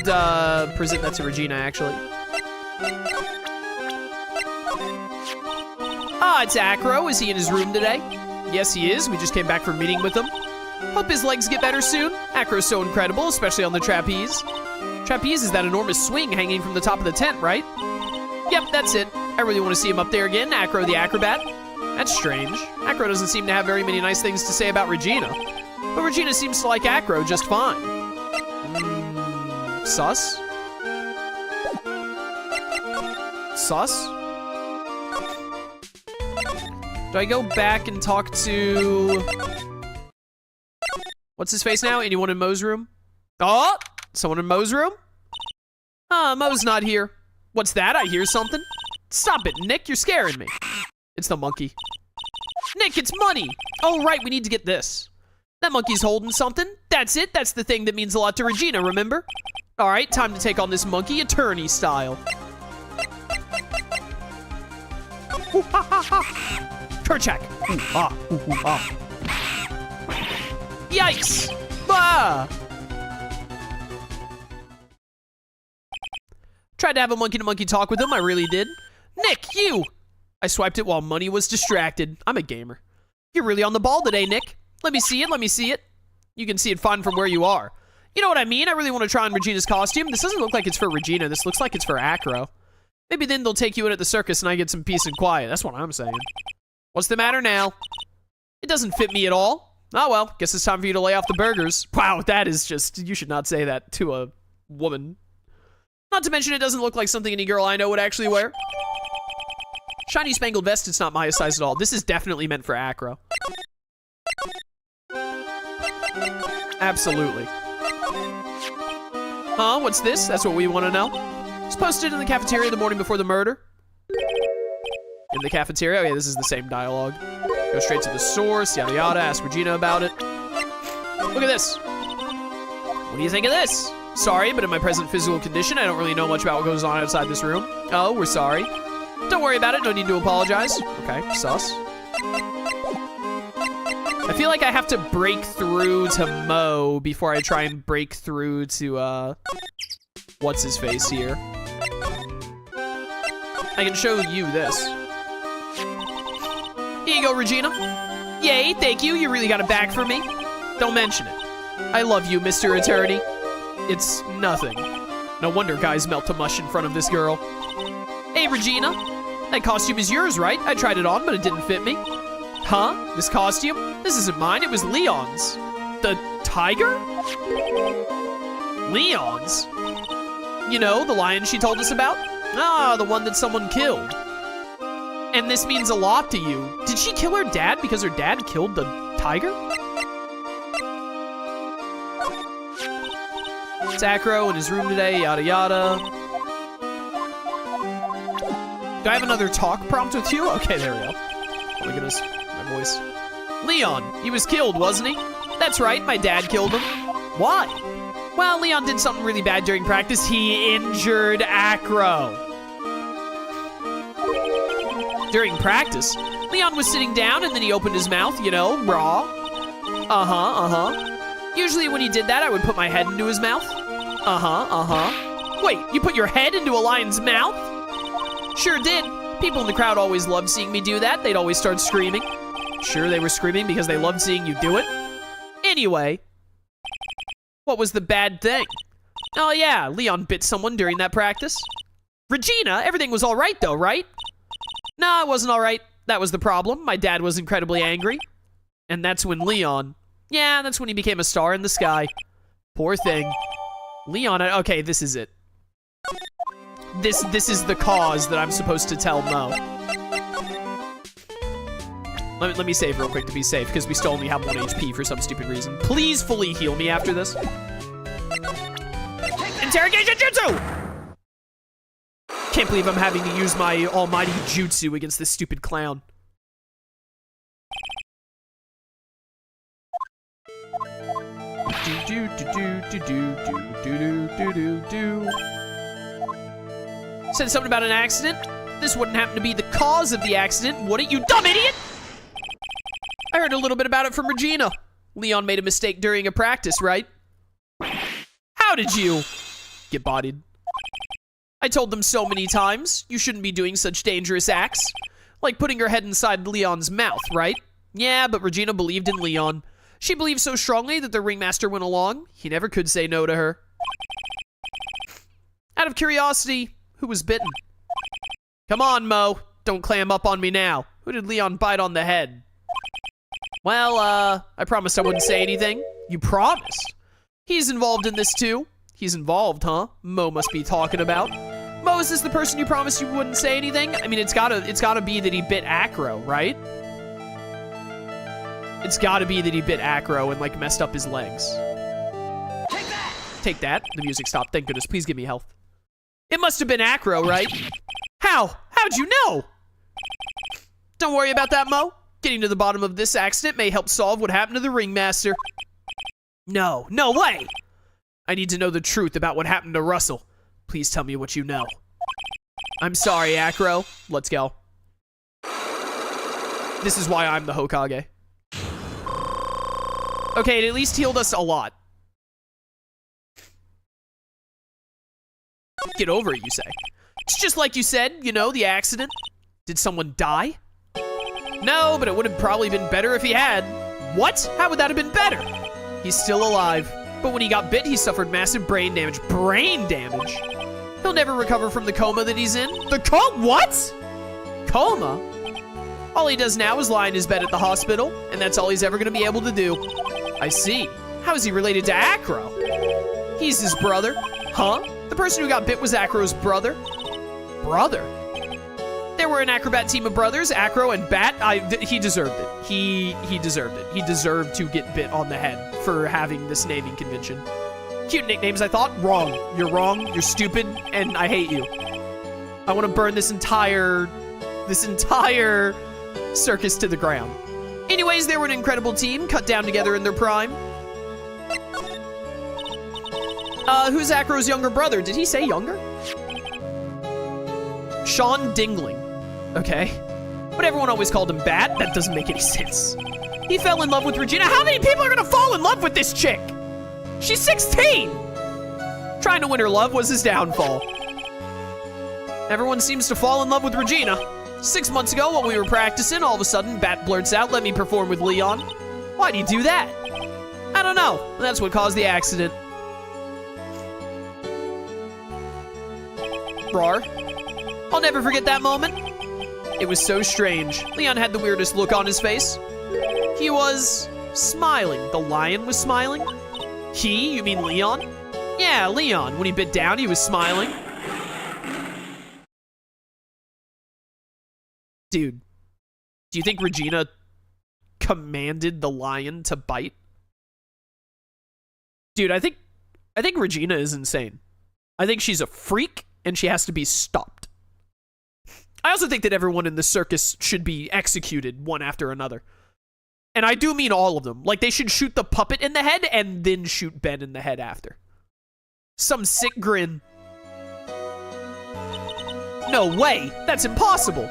present that to Regina, actually. Ah, it's Acro. Is he in his room today? Yes, he is. We just came back from meeting with him. Hope his legs get better soon. Acro's so incredible, especially on the trapeze. Trapeze is that enormous swing hanging from the top of the tent, right? Yep, that's it. I really want to see him up there again, Acro the acrobat. That's strange. Acro doesn't seem to have very many nice things to say about Regina. But Regina seems to like Acro just fine. Sus? Sus? Do I go back and talk to... What's his face now? Anyone in Mo's room? Oh! Someone in Mo's room? Ah, Mo's not here. What's that? I hear something. Stop it, Nick. You're scaring me. It's the monkey. Nick, it's money! Oh, right, we need to get this. That monkey's holding something. That's it. That's the thing that means a lot to Regina, remember? All right, time to take on this monkey, attorney style. Ooh, ha, ha, ha. Kerchak. Ooh, ah, ooh, ooh, ah. Yikes! Ah! Tried to have a monkey-to-monkey talk with him, I really did. Nick, you! I swiped it while Money was distracted. I'm a gamer. You're really on the ball today, Nick. Let me see it, let me see it. You can see it fine from where you are. You know what I mean? I really want to try on Regina's costume. This doesn't look like it's for Regina. This looks like it's for Acro. Maybe then they'll take you in at the circus and I get some peace and quiet. That's what I'm saying. What's the matter now? It doesn't fit me at all. Oh well, guess it's time for you to lay off the burgers. Wow, that is just... You should not say that to a woman. Not to mention it doesn't look like something any girl I know would actually wear. Shiny spangled vest, it's not my size at all. This is definitely meant for Acro. Absolutely. Huh? What's this? That's what we want to know. It's posted in the cafeteria the morning before the murder. In the cafeteria? Oh yeah, this is the same dialogue. Go straight to the source, yada yada, ask Regina about it. Look at this. What do you think of this? Sorry, but in my present physical condition, I don't really know much about what goes on outside this room. Oh, we're sorry. Don't worry about it, no need to apologize. Okay, sus. I feel like I have to break through to Mo before I try and break through to, what's his face here. I can show you this. Here you go, Regina. Yay, thank you. You really got it back for me. Don't mention it. I love you, Mr. Attorney. It's nothing. No wonder guys melt to mush in front of this girl. Hey, Regina. That costume is yours, right? I tried it on, but it didn't fit me. Huh? This costume? This isn't mine. It was Leon's. The tiger? Leon's? You know, the lion she told us about? Ah, the one that someone killed. And this means a lot to you. Did she kill her dad because her dad killed the tiger? It's Acro in his room today, yada yada. Do I have another talk prompt with you? Okay, there we go. Oh my goodness, my voice. Leon, he was killed, wasn't he? That's right, my dad killed him. Why? Well, Leon did something really bad during practice. He injured Acro. During practice, Leon was sitting down and then he opened his mouth, you know, raw. Usually when he did that, I would put my head into his mouth. Wait, you put your head into a lion's mouth? Sure did. People in the crowd always loved seeing me do that. They'd always start screaming. Sure, they were screaming because they loved seeing you do it. Anyway, what was the bad thing? Oh yeah, Leon bit someone during that practice. Regina, everything was all right though, right? No, it wasn't all right. That was the problem. My dad was incredibly angry. And that's when Leon... Yeah, that's when he became a star in the sky. Poor thing. Leon... Okay, this is it. This is the cause that I'm supposed to tell Mo. Let me save real quick to be safe, because we still only have 1 HP for some stupid reason. Please fully heal me after this. Interrogation jutsu! Can't believe I'm having to use my almighty jutsu against this stupid clown. Said something about an accident. This wouldn't happen to be the cause of the accident, would it, you dumb idiot? I heard a little bit about it from Regina. Leon made a mistake during a practice, right? How did you get bodied? I told them so many times, you shouldn't be doing such dangerous acts. Like putting your head inside Leon's mouth, right? Yeah, but Regina believed in Leon. She believed so strongly that the ringmaster went along, he never could say no to her. Out of curiosity, who was bitten? Come on, Mo. Don't clam up on me now. Who did Leon bite on the head? Well, I promised I wouldn't say anything. You promised? He's involved in this too. He's involved, huh? Mo must be talking about. Mo, is this the person you promised you wouldn't say anything? I mean, it's gotta be that he bit Acro, right? It's gotta be that he bit Acro and, like, messed up his legs. Take that! Take that. The music stopped. Thank goodness. Please give me health. It must have been Acro, right? How? How'd you know? Don't worry about that, Mo. Getting to the bottom of this accident may help solve what happened to the ringmaster. No way! I need to know the truth about what happened to Russell. Please tell me what you know. I'm sorry, Acro. Let's go. This is why I'm the Hokage. Okay, it at least healed us a lot. Get over it, you say. It's just like you said, you know, the accident. Did someone die? No, but it would have probably been better if he had. What? How would that have been better? He's still alive. But when he got bit, he suffered massive brain damage. Brain damage? He'll never recover from the coma that he's in. The what? Coma? All he does now is lie in his bed at the hospital, and that's all he's ever going to be able to do. I see. How is he related to Acro? He's his brother. Huh? The person who got bit was Acro's brother? Brother? There were an acrobat team of brothers, Acro and Bat. He deserved it. He deserved it. He deserved to get bit on the head for having this naming convention. Cute nicknames, I thought. Wrong. You're wrong. You're stupid, and I hate you. I want to burn this entire circus to the ground. Anyways, they were an incredible team, cut down together in their prime. Who's Acro's younger brother? Did he say younger? Sean Dingling. Okay. But everyone always called him Bat. That doesn't make any sense. He fell in love with Regina. How many people are gonna fall in love with this chick? She's 16! Trying to win her love was his downfall. Everyone seems to fall in love with Regina. 6 months ago, while we were practicing, all of a sudden, Bat blurts out, "Let me perform with Leon." Why'd he do that? I don't know. That's what caused the accident. Rar. I'll never forget that moment. It was so strange. Leon had the weirdest look on his face. He was smiling. The lion was smiling? He? You mean Leon? Yeah, Leon. When he bit down, he was smiling. Dude, do you think Regina commanded the lion to bite? Dude, I think Regina is insane. I think she's a freak, and she has to be stopped. I also think that everyone in the circus should be executed one after another. And I do mean all of them. Like, they should shoot the puppet in the head and then shoot Ben in the head after. Some sick grin. No way! That's impossible!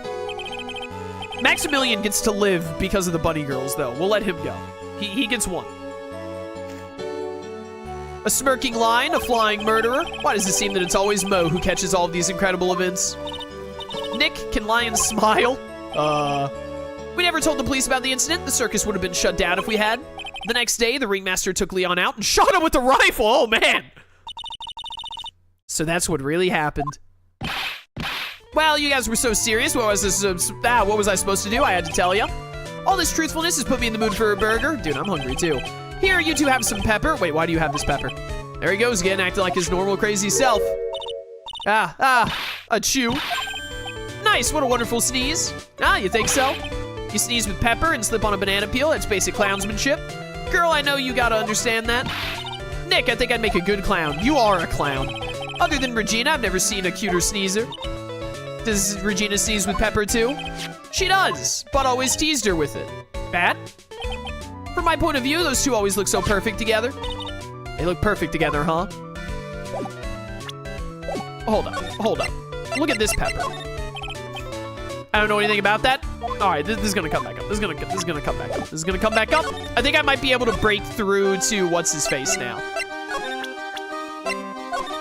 Maximilian gets to live because of the bunny girls, though. We'll let him go. He gets one. A smirking lion, a flying murderer. Why does it seem that it's always Mo who catches all of these incredible events? Nick, can lions smile? We never told the police about the incident. The circus would have been shut down if we had. The next day, the ringmaster took Leon out and shot him with a rifle. Oh, man. So that's what really happened. Well, you guys were so serious. What was I supposed to do? I had to tell you. All this truthfulness has put me in the mood for a burger. Dude, I'm hungry too. Here, you two have some pepper. Wait, why do you have this pepper? There he goes again, acting like his normal crazy self. A chew. Nice, what a wonderful sneeze. Ah, you think so? You sneeze with pepper and slip on a banana peel. That's basic clownsmanship. Girl, I know you gotta understand that. Nick, I think I'd make a good clown. You are a clown. Other than Regina, I've never seen a cuter sneezer. Does Regina sneeze with pepper too? She does, but always teased her with it. Bat? From my point of view, those two always look so perfect together. They look perfect together, huh? Hold up. Look at this pepper. I don't know anything about that. All right, this is gonna come back up. This is gonna come back up. I think I might be able to break through to what's his face now.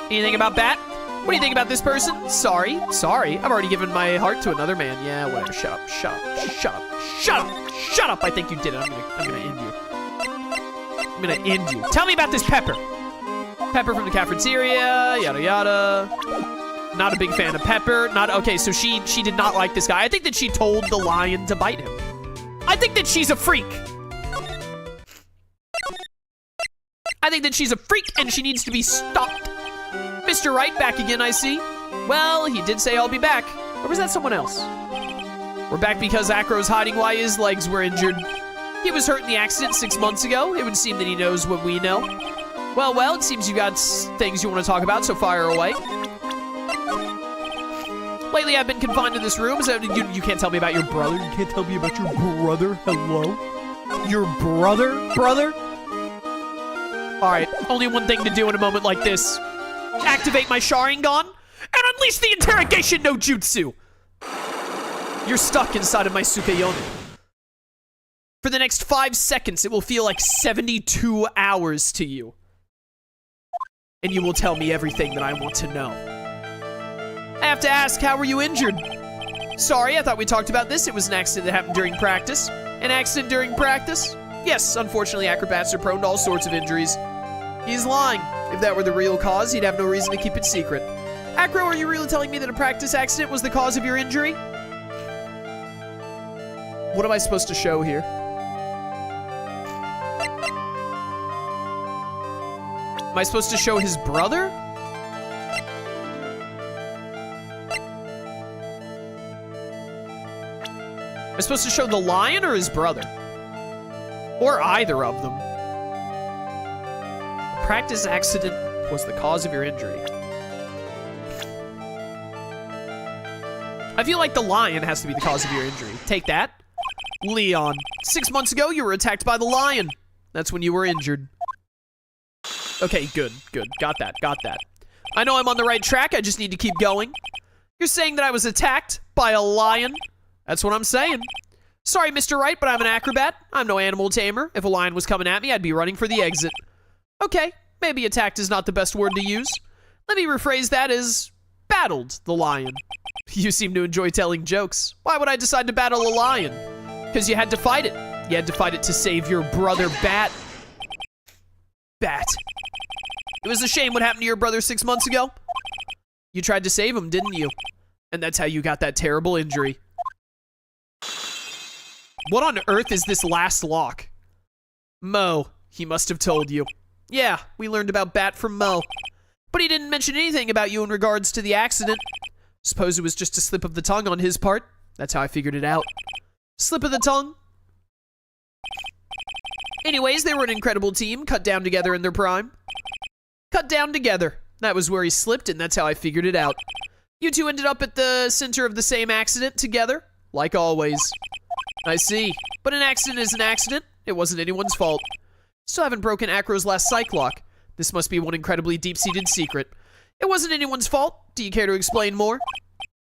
Anything about Bat? What do you think about this person? Sorry. I've already given my heart to another man. Yeah, whatever. Shut up. I think you did it. I'm gonna end you. Tell me about this pepper. Pepper from the cafeteria, yada yada. Not a big fan of Pepper. Okay, so she did not like this guy. I think that she told the lion to bite him. I think that she's a freak. And she needs to be stopped. Mr. Wright, back again, I see. Well, he did say I'll be back. Or was that someone else? We're back because Acro's hiding why his legs were injured. He was hurt in the accident 6 months ago. It would seem that he knows what we know. Well, it seems you got things you want to talk about, so fire away. Lately, I've been confined to this room, so you can't tell me about your brother. You can't tell me about your brother. Hello? Your brother? All right, only one thing to do in a moment like this. Activate my Sharingan and unleash the interrogation no jutsu. You're stuck inside of my Sukeyone. For the next 5 seconds, it will feel like 72 hours to you. And you will tell me everything that I want to know. I have to ask, how were you injured? Sorry, I thought we talked about this. It was an accident that happened during practice. An accident during practice? Yes, unfortunately, acrobats are prone to all sorts of injuries. He's lying. If that were the real cause, he'd have no reason to keep it secret. Acro, are you really telling me that a practice accident was the cause of your injury? What am I supposed to show here? Am I supposed to show his brother? Am I supposed to show the lion or his brother? Or either of them? A practice accident was the cause of your injury. I feel like the lion has to be the cause of your injury. Take that. Leon, 6 months ago, you were attacked by the lion. That's when you were injured. Okay, good. Got that. I know I'm on the right track, I just need to keep going. You're saying that I was attacked by a lion? That's what I'm saying. Sorry, Mr. Wright, but I'm an acrobat. I'm no animal tamer. If a lion was coming at me, I'd be running for the exit. Okay, maybe attacked is not the best word to use. Let me rephrase that as battled the lion. You seem to enjoy telling jokes. Why would I decide to battle a lion? Because you had to fight it. You had to fight it to save your brother, Bat. It was a shame what happened to your brother 6 months ago. You tried to save him, didn't you? And that's how you got that terrible injury. What on earth is this last lock? Mo, he must have told you. Yeah, we learned about Bat from Mo. But he didn't mention anything about you in regards to the accident. Suppose it was just a slip of the tongue on his part. That's how I figured it out. Slip of the tongue? Anyways, they were an incredible team, cut down together in their prime. Cut down together. That was where he slipped, and that's how I figured it out. You two ended up at the center of the same accident together, like always. I see. But an accident is an accident. It wasn't anyone's fault. Still haven't broken Acro's last psych lock. This must be one incredibly deep-seated secret. It wasn't anyone's fault. Do you care to explain more?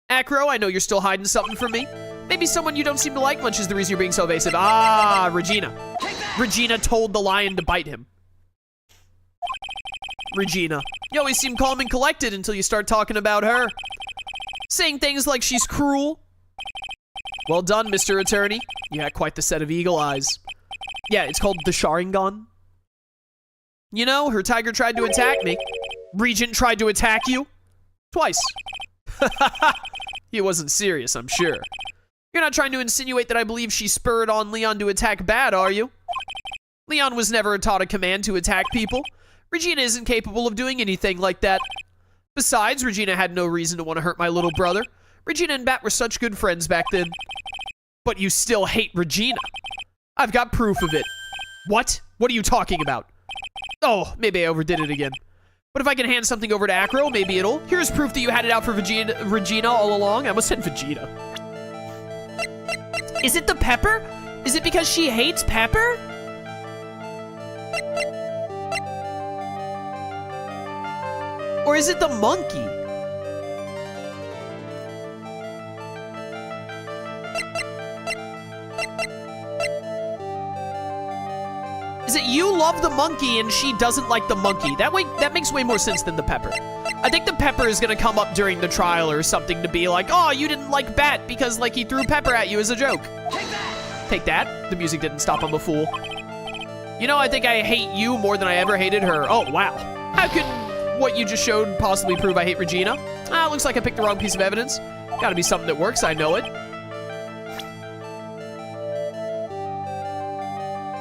Acro, I know you're still hiding something from me. Maybe someone you don't seem to like much is the reason you're being so evasive. Ah, Regina. Regina told the lion to bite him. Regina. You always seem calm and collected until you start talking about her. Saying things like she's cruel. Well done, Mr. Attorney. You had quite the set of eagle eyes. Yeah, it's called the Sharingan. You know, her tiger tried to attack me. Regent tried to attack you? Twice. He wasn't serious, I'm sure. You're not trying to insinuate that I believe she spurred on Leon to attack Bat, are you? Leon was never taught a command to attack people. Regina isn't capable of doing anything like that. Besides, Regina had no reason to want to hurt my little brother. Regina and Bat were such good friends back then. But you still hate Regina. I've got proof of it. What? What are you talking about? Oh, maybe I overdid it again. But if I can hand something over to Acro, maybe it'll... Here's proof that you had it out for Regina all along. I almost said Vegeta. Is it the pepper? Is it because she hates pepper? Or is it the monkey? Is it you love the monkey and she doesn't like the monkey? That makes way more sense than the pepper. I think the pepper is gonna come up during the trial or something to be like, oh, you didn't like Bat because like he threw pepper at you as a joke. Take that! Take that? The music didn't stop, I'm a fool. You know, I think I hate you more than I ever hated her. Oh, wow. How could what you just showed possibly prove I hate Regina? Ah, looks like I picked the wrong piece of evidence. Gotta be something that works, I know it.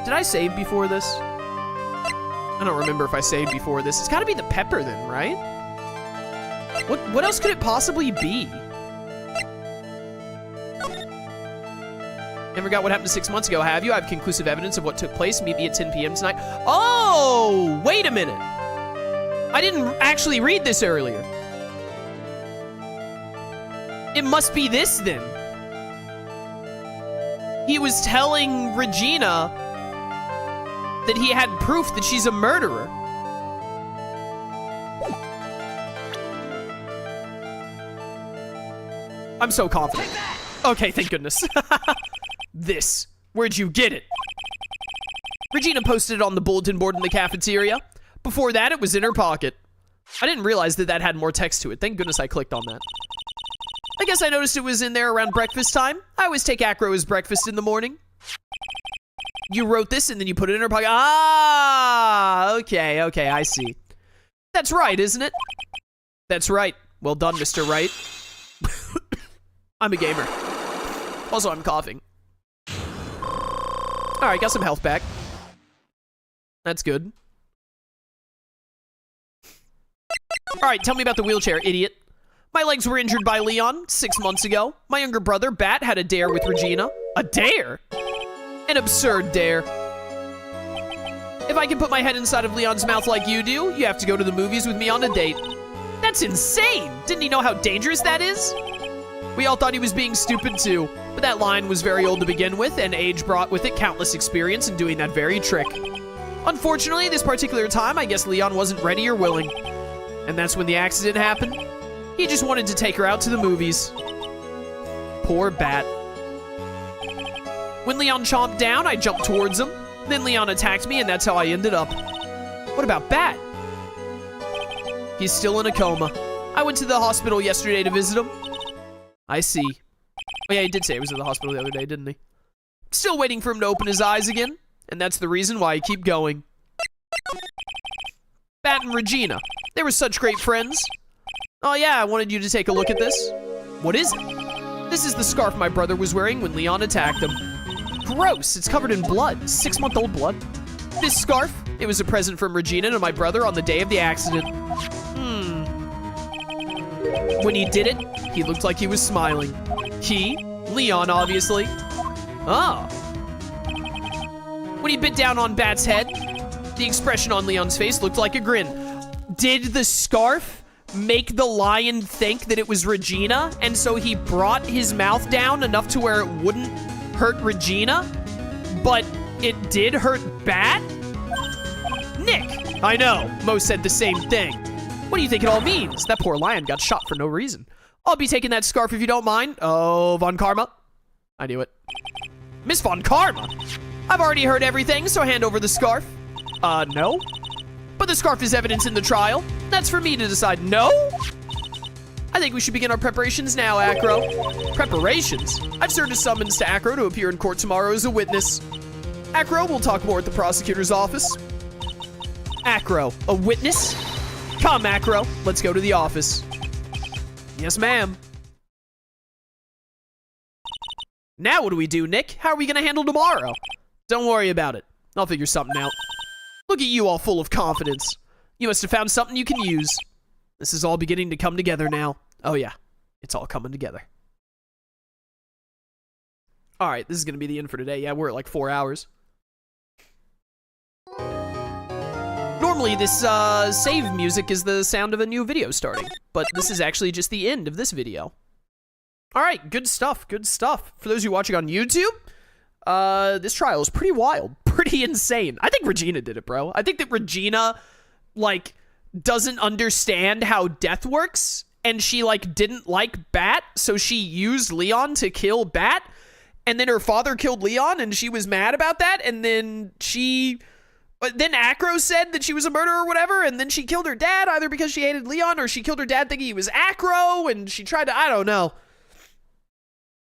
Did I save before this? I don't remember if I saved before this. It's gotta be the pepper then, right? What else could it possibly be? Never got what happened 6 months ago, have you? I have conclusive evidence of what took place. Meet me at 10 p.m. tonight. Oh, wait a minute. I didn't actually read this earlier. It must be this then. He was telling Regina that he had proof that she's a murderer. I'm so confident. Okay, thank goodness. This. Where'd you get it? Regina posted it on the bulletin board in the cafeteria. Before that, it was in her pocket. I didn't realize that had more text to it. Thank goodness I clicked on that. I guess I noticed it was in there around breakfast time. I always take Acro as breakfast in the morning. You wrote this and then you put it in her pocket. Ah, okay, I see. That's right, isn't it? That's right. Well done, Mr. Wright. I'm a gamer. Also, I'm coughing. Alright, got some health back. That's good. Alright, tell me about the wheelchair, idiot. My legs were injured by Leon 6 months ago. My younger brother, Bat, had a dare with Regina. A dare? An absurd dare. If I can put my head inside of Leon's mouth like you do, you have to go to the movies with me on a date. That's insane! Didn't he know how dangerous that is? We all thought he was being stupid too, but that line was very old to begin with, and age brought with it countless experience in doing that very trick. Unfortunately, this particular time, I guess Leon wasn't ready or willing. And that's when the accident happened. He just wanted to take her out to the movies. Poor Bat. When Leon chomped down, I jumped towards him. Then Leon attacked me, and that's how I ended up. What about Bat? He's still in a coma. I went to the hospital yesterday to visit him. I see. Oh yeah, he did say he was at the hospital the other day, didn't he? Still waiting for him to open his eyes again, and that's the reason why I keep going. Bat and Regina. They were such great friends. Oh yeah, I wanted you to take a look at this. What is it? This is the scarf my brother was wearing when Leon attacked him. Gross, it's covered in blood. 6-month-old blood. This scarf, it was a present from Regina to my brother on the day of the accident. When he did it, he looked like he was smiling. He? Leon, obviously. Ah. When he bit down on Bat's head, the expression on Leon's face looked like a grin. Did the scarf make the lion think that it was Regina, and so he brought his mouth down enough to where it wouldn't hurt Regina, but it did hurt Bat? Nick! I know, Mo said the same thing. What do you think it all means? That poor lion got shot for no reason. I'll be taking that scarf if you don't mind. Oh, Von Karma. I knew it. Miss Von Karma? I've already heard everything, so hand over the scarf. No? But the scarf is evidence in the trial. That's for me to decide. No? I think we should begin our preparations now, Acro. Preparations? I've served a summons to Acro to appear in court tomorrow as a witness. Acro, we'll talk more at the prosecutor's office. Acro, a witness? Come, Acro. Let's go to the office. Yes, ma'am. Now what do we do, Nick? How are we gonna handle tomorrow? Don't worry about it. I'll figure something out. Look at you all full of confidence. You must have found something you can use. This is all beginning to come together now. Oh yeah, it's all coming together. All right, this is going to be the end for today. Yeah, we're at like 4 hours. Normally, this save music is the sound of a new video starting, but this is actually just the end of this video. All right, good stuff, good stuff. For those of you watching on YouTube, this trial is pretty wild, pretty insane. I think Regina did it, bro. I think that Regina, like, doesn't understand how death works, and she, like, didn't like Bat, so she used Leon to kill Bat, and then her father killed Leon, and she was mad about that, and then then Acro said that she was a murderer or whatever, and then she killed her dad, either because she hated Leon, or she killed her dad thinking he was Acro, and she tried to, I don't know.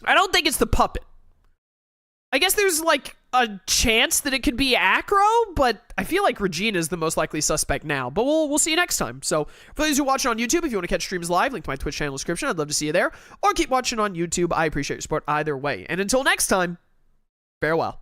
I don't think it's the puppet. I guess there's, like, a chance that it could be Acro, but I feel like Regina is the most likely suspect now. But we'll see you next time. So, for those who watch on YouTube, if you want to catch streams live, link to my Twitch channel description. I'd love to see you there. Or keep watching on YouTube. I appreciate your support either way. And until next time, farewell.